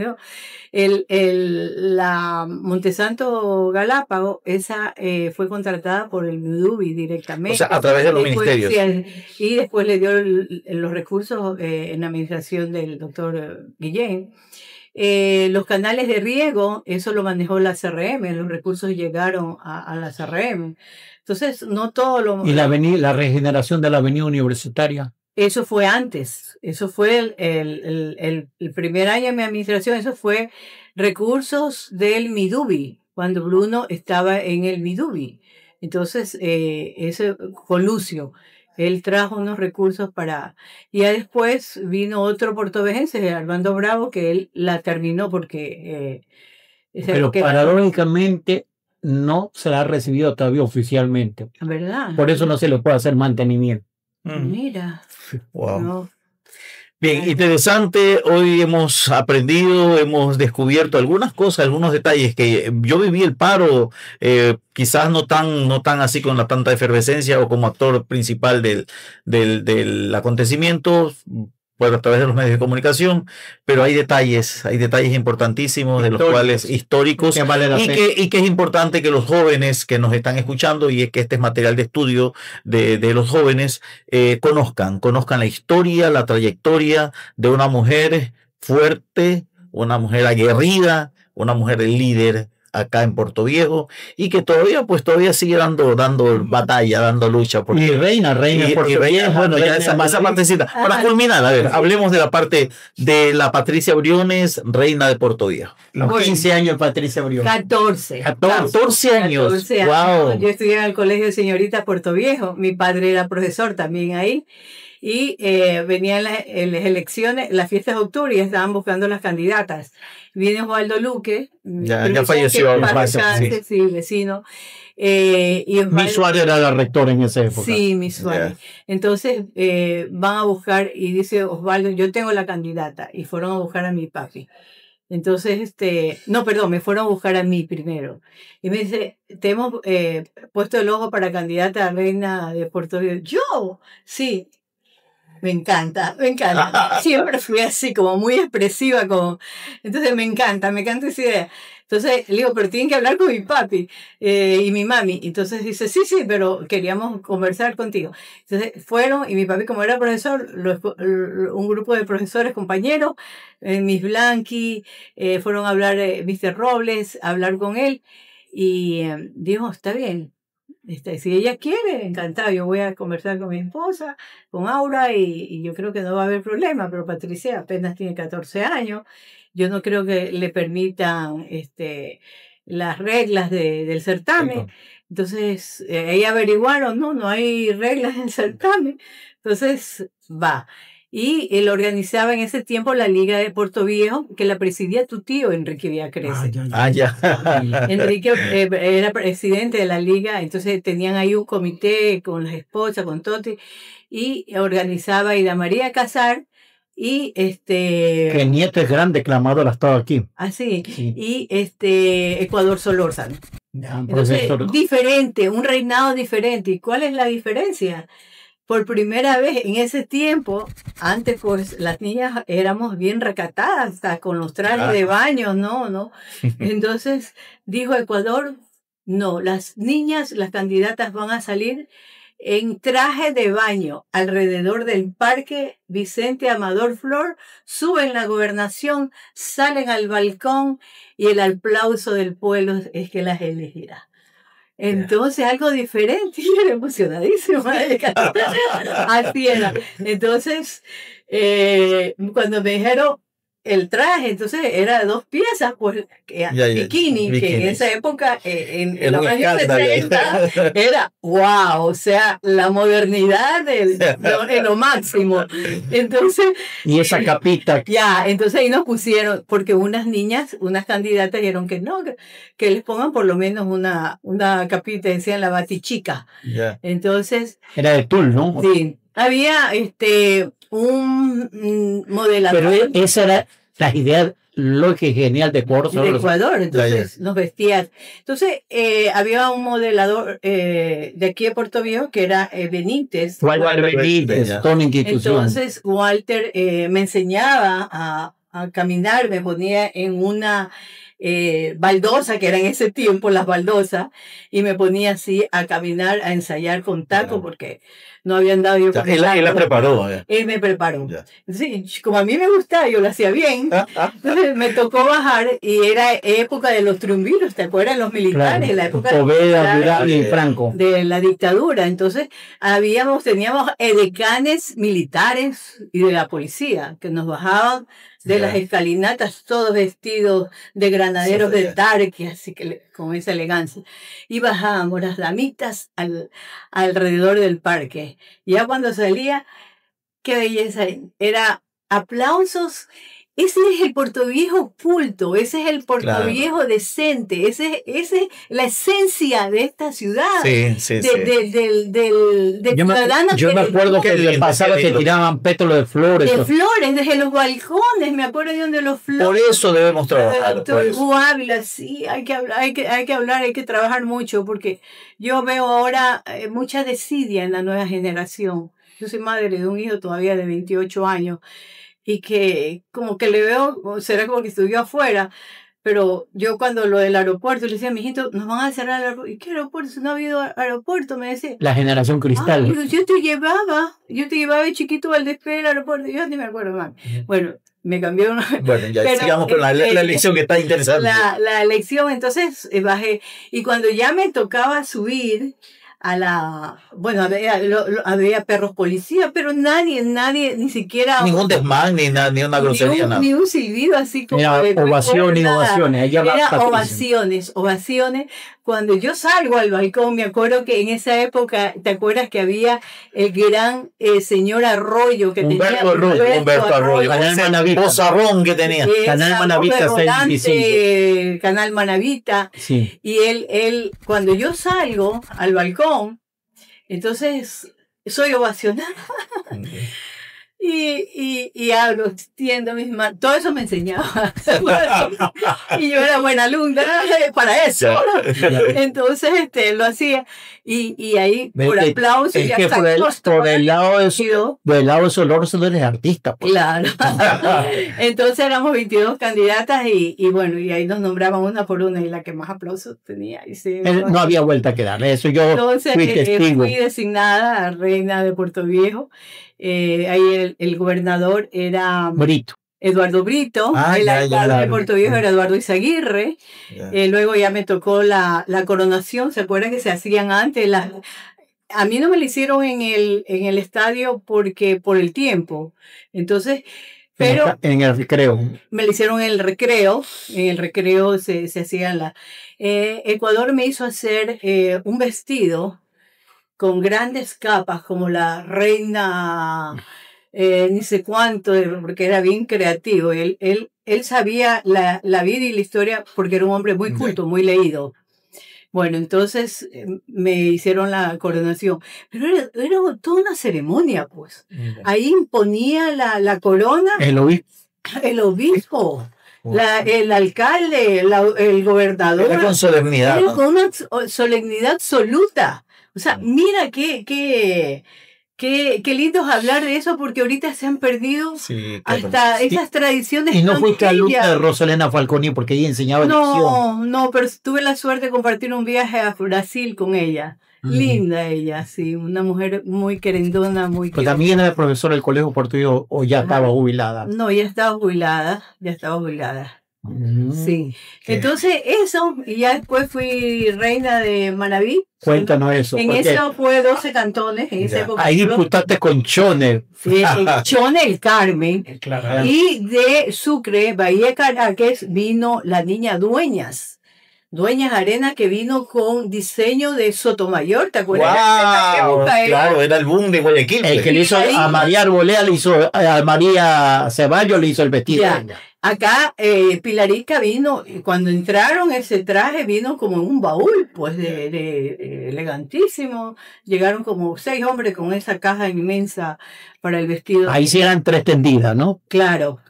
La Montesanto Galápago, esa fue contratada por el MIDUBI directamente. O sea, a través de los ministerios. Sí, y después le dio los recursos en la administración del doctor Guillén. Los canales de riego, eso lo manejó la CRM, los recursos llegaron a la CRM. Entonces, no todo lo... Y la regeneración de la avenida universitaria. Eso fue antes, eso fue el primer año de mi administración, eso fue recursos del MIDUBI, cuando Bruno estaba en el MIDUBI. Entonces, ese con Lucio, él trajo unos recursos y ya después vino otro portovejense, Armando Bravo, que él la terminó porque... Pero paradójicamente no se la ha recibido todavía oficialmente. ¿Verdad? Por eso no se le puede hacer mantenimiento. Mira. Wow. No. Bien, interesante. Hoy hemos aprendido, hemos descubierto algunas cosas, algunos detalles que yo viví el paro, quizás no tan así con tanta efervescencia o como actor principal del acontecimiento, bueno, a través de los medios de comunicación, pero hay detalles importantísimos de los cuales históricos que vale la pena. Y que es importante que los jóvenes que nos están escuchando, y es que este es material de estudio de los jóvenes, conozcan la historia, la trayectoria de una mujer fuerte, una mujer aguerrida, una mujer líder acá en Puerto Viejo, y que todavía sigue dando batalla, dando lucha. Y reina Puerto Viejo. Bueno, ya esa partecita. Para culminar, a ver, hablemos de la parte de la Patricia Briones, reina de Puerto Viejo. Los 15 años de Patricia Briones. 14 años. 14 años. Wow. Yo estudié en el Colegio de Señoritas Puerto Viejo. Mi padre era profesor también ahí. Y venían las elecciones, las fiestas de octubre, y estaban buscando las candidatas. Viene Osvaldo Luque. Ya falleció. Sí, vecino. Y Osvaldo, Mi Suárez era la rectora en esa época. Sí, mi Suárez. Yeah. Entonces van a buscar y dice Osvaldo, yo tengo la candidata. Y fueron a buscar a mi papi. Entonces, me fueron a buscar a mí primero. Y me dice, te hemos puesto el ojo para candidata a reina de Puerto Rico. ¿Yo? Sí. Me encanta. Siempre fui así, como muy expresiva. Entonces me encanta esa idea. Entonces le digo, pero tienen que hablar con mi papi y mi mami. Entonces dice, sí, pero queríamos conversar contigo. Entonces fueron, y mi papi, como era profesor, un grupo de profesores, compañeros, Miss Blanqui, fueron a hablar, Mr. Robles, a hablar con él. Y dijo, está bien. Si ella quiere, encantada, yo voy a conversar con mi esposa, con Aura, y yo creo que no va a haber problema, pero Patricia apenas tiene 14 años, yo no creo que le permitan las reglas del certamen. Entonces, ahí averiguaron, no hay reglas en el certamen. Entonces, va. Y él organizaba en ese tiempo la Liga de Puerto Viejo, que la presidía tu tío, Enrique Villacrece. Enrique era presidente de la Liga, entonces tenían ahí un comité con las esposas, con Toti, y organizaba Ida María Casar, y que el nieto es gran declamador, ha estado aquí. Así, sí. Y Ecuador Solórzano. Entonces, Profesor. diferente, un reinado diferente. ¿Y cuál es la diferencia? Por primera vez en ese tiempo, antes pues las niñas éramos bien recatadas, hasta con los trajes de baño, no. Entonces dijo Ecuador, no, las niñas, las candidatas van a salir en traje de baño alrededor del Parque Vicente Amador Flor, suben la gobernación, salen al balcón y el aplauso del pueblo es que las elegirá. Entonces, algo diferente, y era emocionadísima. Así era. Entonces, cuando me dijeron el traje, entonces era de 2 piezas, pues, bikini, que en esa época, en los años 60, era wow, o sea, la modernidad de lo máximo. Entonces, y esa capita. Entonces ahí nos pusieron, porque unas niñas, unas candidatas dijeron que no, que les pongan por lo menos una capita, decían la batichica. Entonces. Era de tul, ¿no? Sí. Había un modelador. Pero esa era la idea lógica y genial de Córdoba. De Ecuador, entonces nos vestían. Entonces había un modelador de aquí de Puerto Viejo que era Benítez. Walter Benítez, toda una institución. Entonces Walter me enseñaba a caminar, me ponía en una baldosa, que era en ese tiempo las baldosas, y me ponía así a caminar, a ensayar con taco, porque no había andado yo con él la preparó. Él me preparó. Sí, como a mí me gustaba, yo lo hacía bien. Entonces me tocó bajar y era época de los triunviros, ¿te acuerdas? Los militares, la época de Franco. De la dictadura. Entonces teníamos edecanes militares y de la policía que nos bajaban de las escalinatas, todos vestidos de granaderos de Tarqui, así que con esa elegancia. Y bajábamos las damitas alrededor del parque. Ya cuando salía, qué belleza, era aplausos. Ese es el Puerto Viejo culto, ese es el Puerto Viejo decente, ese es la esencia de esta ciudad. Del ciudadano. Yo me acuerdo que le pasaba que tiraban pétalos de flores. De flores, desde los balcones, me acuerdo de donde los flores. Por eso debemos trabajar. Ávila, sí, hay que hablar, hay que trabajar mucho, porque yo veo ahora mucha desidia en la nueva generación. Yo soy madre de un hijo todavía de 28 años. Y que como que le veo, será como que estudió afuera, pero yo cuando lo del aeropuerto le decía, mijito, nos van a cerrar el aeropuerto. ¿Y qué aeropuerto? Si no ha habido aeropuerto, me decía. La generación cristal. Pero yo te llevaba de chiquito al despegue del aeropuerto. Yo ni me acuerdo más. Bueno, me cambió una. Bueno, ya pero, sigamos con la elección que está interesante. La elección, entonces bajé. Y cuando ya me tocaba subir había perros policías, pero nadie, ni siquiera. Ningún desmán, ni una grosería, nada. Ni un silbido así como. Ovaciones. Era ovaciones. Cuando yo salgo al balcón, me acuerdo que en esa época, ¿te acuerdas que había el gran señor Arroyo que Humberto Arroyo. Canal Manavita. Bozarrón que tenía. Canal Manavita 625. Canal Manavita. Sí. Y él, cuando yo salgo al balcón, entonces soy ovacionada. Y hablo, extiendo mis manos, todo eso me enseñaba. Y yo era buena alumna para eso. Entonces lo hacía. Y ahí, por aplauso, es que por el lado de Solórzano eres artista. Pues. Claro. Entonces éramos 22 candidatas y bueno, y ahí nos nombraban una por una y la que más aplausos tenía. Y sí, no había vuelta que dar, eso yo fui testigo. Fui designada reina de Puerto Viejo. Ahí el gobernador era Eduardo Brito, el alcalde de Puerto Viejo era Eduardo Izaguirre. Luego ya me tocó la coronación, ¿se acuerdan que se hacían antes? A mí no me la hicieron en el estadio porque por el tiempo. Entonces Pero en el recreo. me lo hicieron en el recreo se hacían Ecuador me hizo hacer un vestido con grandes capas, como la reina, ni sé cuánto, porque era bien creativo. Él sabía la vida y la historia porque era un hombre muy culto, muy leído. Bueno, entonces me hicieron la coronación. Pero era toda una ceremonia, pues. Ahí imponía la corona El obispo. el obispo, el alcalde, el gobernador. Era con solemnidad. Era ¿no? con una solemnidad absoluta. O sea, mira qué lindo es hablar de eso, porque ahorita se han perdido Sí, claro. hasta esas tradiciones. Y no tan fuiste alumna bellas. de Rosalena Falconi porque ella enseñaba lección. No, pero tuve la suerte de compartir un viaje a Brasil con ella. Linda ella, sí, una mujer muy querendona, muy Pues también era profesora del colegio portugués o ya estaba jubilada. No, ya estaba jubilada. Sí. Entonces eso, y ya después fui reina de Manabí. Cuéntanos eso. En porque eso fue 12 cantones, en esa época. ahí disputaste con Chone. Sí, Chone el Carmen. Claro. Y de Sucre, Bahía Caracas, vino la niña Dueñas Arena, que vino con diseño de Sotomayor, ¿te acuerdas? ¡Wow! Claro, era el boom de Guayaquil. El que le hizo Ahí- a María Arboleda, le hizo a María Ceballos, le hizo el vestido. Ya. Acá Pilarica vino, y cuando entraron ese traje vino como en un baúl, pues de elegantísimo. Llegaron como 6 hombres con esa caja inmensa para el vestido. Ahí sí eran 3 tendidas, ¿no? Claro.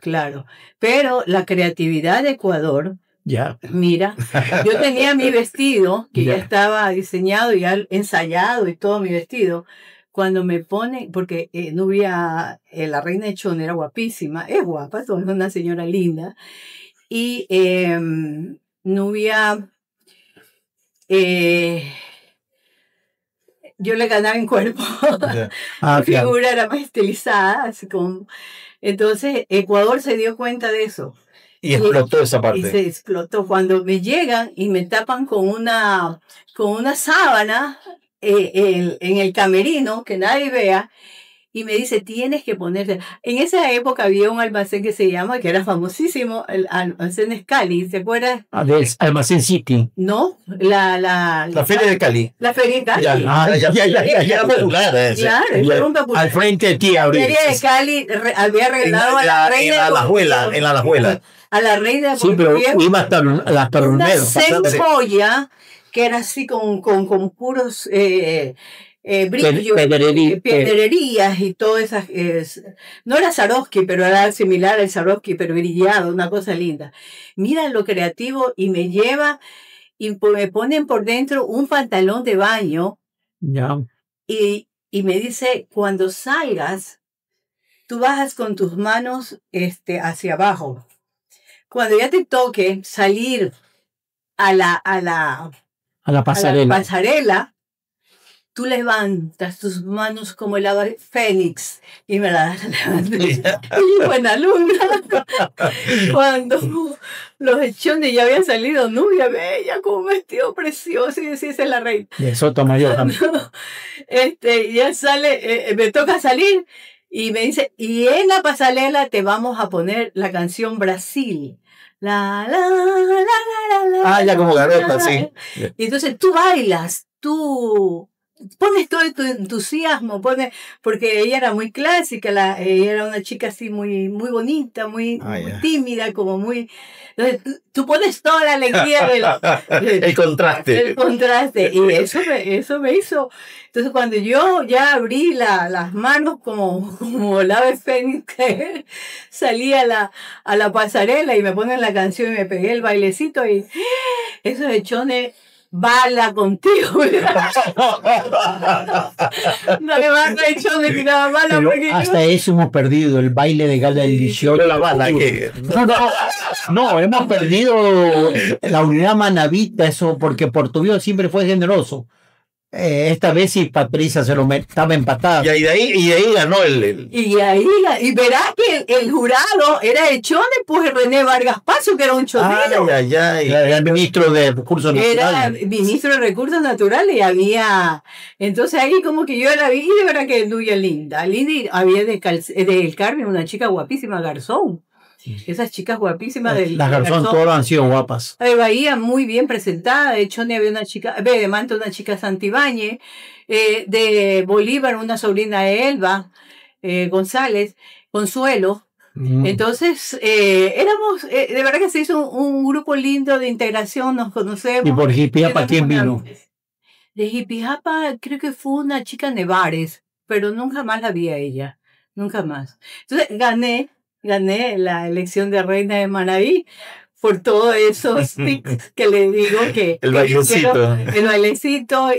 Pero la creatividad de Ecuador, Ya. mira, yo tenía mi vestido, que ya Ya. estaba diseñado, ya ensayado y todo mi vestido. Cuando me ponen, porque Nubia, la reina de Chone, era guapísima, es guapa, es una señora linda. Y Nubia, yo le ganaba en cuerpo. Ah, Mi claro. figura era más estilizada, así como. Entonces, Ecuador se dio cuenta de eso. Y explotó esa Y parte. se explotó. Cuando me llegan y me tapan con una sábana en el camerino, que nadie vea, y me dice, tienes que ponerte. En esa época había un almacén que que era famosísimo, el almacén Scali, ¿se acuerdan? Ah, del Almacén City. No, la Feria de Cali. la feria de Cali. Ya era popular ese. Claro, Ya, era un popular. al frente de ti, La Abril. feria de Cali había regalado a la reina. En la Alajuela. A la reina. Sí, pero iba hasta las una Torneros. centolla que era así con puros brillos, pedrerías y todas esas. No era Swarovski, pero era similar al Swarovski, pero brillado, una cosa linda. Mira lo creativo, y me lleva y me ponen por dentro un pantalón de baño Ya. y me dice, cuando salgas, tú bajas con tus manos hacia abajo. Cuando ya te toque salir a la pasarela, tú levantas tus manos como el ave fénix y me las levantas. Y buena alumna. Cuando los hechones ya habían salido, Nubia bella con un vestido precioso, y decía, esa es la reina. De Sotomayor también. Ya sale, me toca salir y me dice, y en la pasarela te vamos a poner la canción Brasil. La, la, la, la, la, Ah, ya como garota, sí. Y entonces tú bailas, tú pones todo tu entusiasmo, porque ella era muy clásica, ella era una chica así muy, muy bonita, muy tímida, como muy. Entonces tú pones toda la alegría el contraste. El contraste, y eso me hizo. Entonces cuando yo ya abrí las manos como el ave fénix, salí a la pasarela y me ponen la canción y me pegué el bailecito, y esos hechones, bala contigo. No le van a echar de tirar bala. Pero hasta eso hemos perdido el baile de gala del 18. La bala, que No, hemos perdido la unidad manabita, eso, porque Portoviejo siempre fue generoso. Esta vez sí Patricia estaba empatada. Y de ahí ganó el... Y verás que el jurado era el chone, pues René Vargas Paso, que era un chonero. Era el ministro de Recursos Naturales. Era ministro de Recursos Naturales y había... Entonces ahí como que yo la vi y de verdad que es muy linda. Y había del Carmen una chica guapísima, Garzón. Esas chicas guapísimas del Las Garzón todas han sido guapas. De Bahía muy bien presentada. De Chone había una chica, de Manta una chica Santibáñez, de Bolívar una sobrina de Elba González, Consuelo. Entonces éramos, de verdad que se hizo un grupo lindo de integración, nos conocemos. ¿Y por Jipijapa quién vino? De Jipijapa creo que fue una chica Nevares, pero nunca más la vi a ella, nunca más. Entonces gané la elección de reina de Manaví por todos esos tics que le digo que el bailecito. El bailecito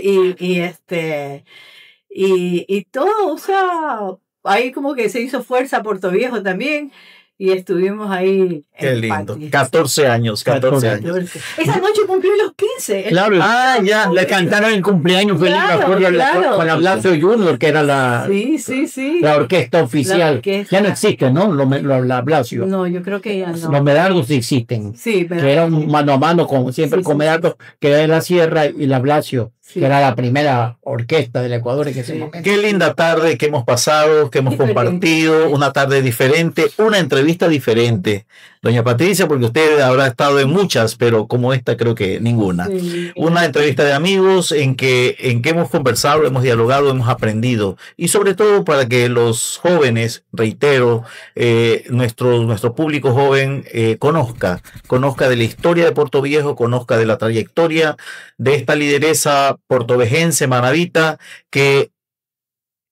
y todo, o sea, ahí como que se hizo fuerza Puerto Viejo también y estuvimos ahí. Qué lindo. 14 años. Esa noche cumplió los 15. Claro. Ya, le cantaron el cumpleaños feliz, claro. Con Ablacio Junior, que era la orquesta oficial. Ya no existe, ¿no? Los Ablacio. No, yo creo que ya no. Los Medardos sí existen. Sí, pero... Que era un mano a mano, como siempre, con Medardo, que era de la Sierra, y la Ablacio. Sí. Que era la primera orquesta del Ecuador en ese momento. Qué linda tarde que hemos pasado, que hemos compartido, una tarde diferente, una entrevista diferente. Doña Patricia, porque usted habrá estado en muchas, pero como esta creo que ninguna. Sí. Una entrevista de amigos en que hemos conversado, hemos dialogado, hemos aprendido. Y sobre todo para que los jóvenes, reitero, nuestro público joven conozca de la historia de Puerto Viejo, conozca de la trayectoria de esta lideresa portovejense, manavita, que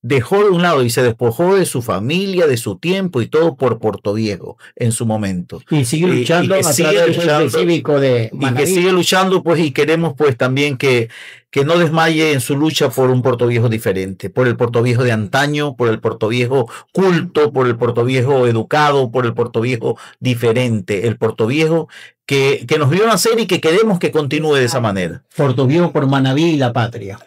dejó de un lado y se despojó de su familia, de su tiempo y todo por Puerto Viejo en su momento. Y sigue luchando a través del cívico de Manaví. Y que sigue luchando, pues, y queremos pues también que no desmaye en su lucha por un Puerto Viejo diferente, por el Puerto Viejo de antaño, por el Puerto Viejo culto, por el Puerto Viejo educado, por el Puerto Viejo diferente, el Puerto Viejo que nos vio nacer y que queremos que continúe de esa manera. Puerto Viejo por Manaví y la patria.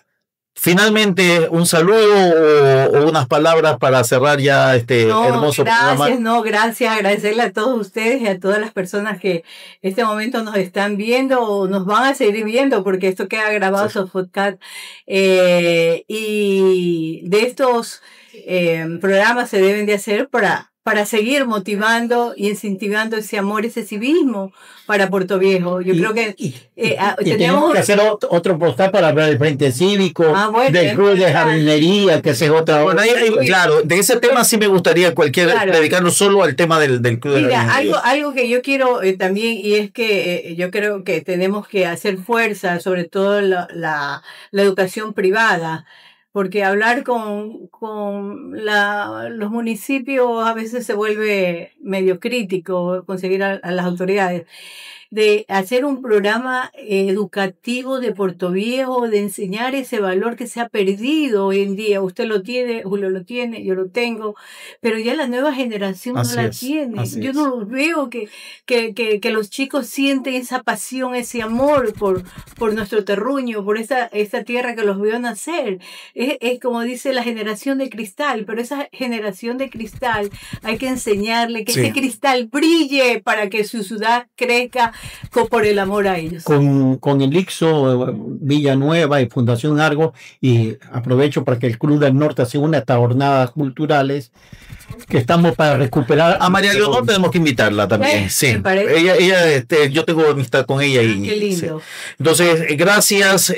Finalmente, un saludo o unas palabras para cerrar ya hermoso programa. Gracias, agradecerle a todos ustedes y a todas las personas que en este momento nos están viendo o nos van a seguir viendo, porque esto queda grabado en su podcast. Y de estos programas se deben de hacer para seguir motivando y incentivando ese amor, ese civismo para Puerto Viejo. Yo creo que tenemos que hacer otro postal para hablar del Frente Cívico, del Club de Jardinería, que es otra. Bueno, claro, de ese tema sí me gustaría dedicarnos solo al tema del Club de Jardinería. Algo que yo quiero también, y es que yo creo que tenemos que hacer fuerza, sobre todo la educación privada, porque hablar con los municipios a veces se vuelve medio crítico, conseguir a las autoridades, de hacer un programa educativo de Puerto Viejo, de enseñar ese valor que se ha perdido hoy en día. Usted lo tiene, Julio lo tiene, yo lo tengo, pero ya la nueva generación no la tiene. Yo no veo que los chicos sienten esa pasión, ese amor por nuestro terruño, por esta tierra que los vio nacer. Es como dice la generación de cristal, pero esa generación de cristal hay que enseñarle que ese cristal brille para que su ciudad crezca por el amor a ellos. Con el ICSO Villanueva y Fundación Argo, y aprovecho para que el Club del Norte se una a estas jornadas culturales que estamos para recuperar. A María Leonor tenemos que invitarla también. Sí. Ella, yo tengo amistad con ella y qué lindo. Sí. Entonces, gracias,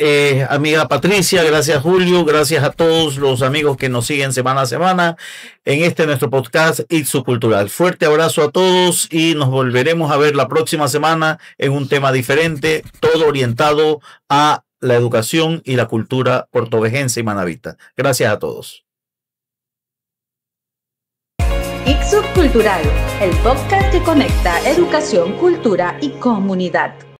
amiga Patricia, gracias Julio, gracias a todos los amigos que nos siguen semana a semana en nuestro podcast Itsu Cultural. Fuerte abrazo a todos y nos volveremos a ver la próxima semana en un tema diferente, todo orientado a la educación y la cultura portovejense y manavita. Gracias a todos. Itsu Cultural, el podcast que conecta educación, cultura y comunidad.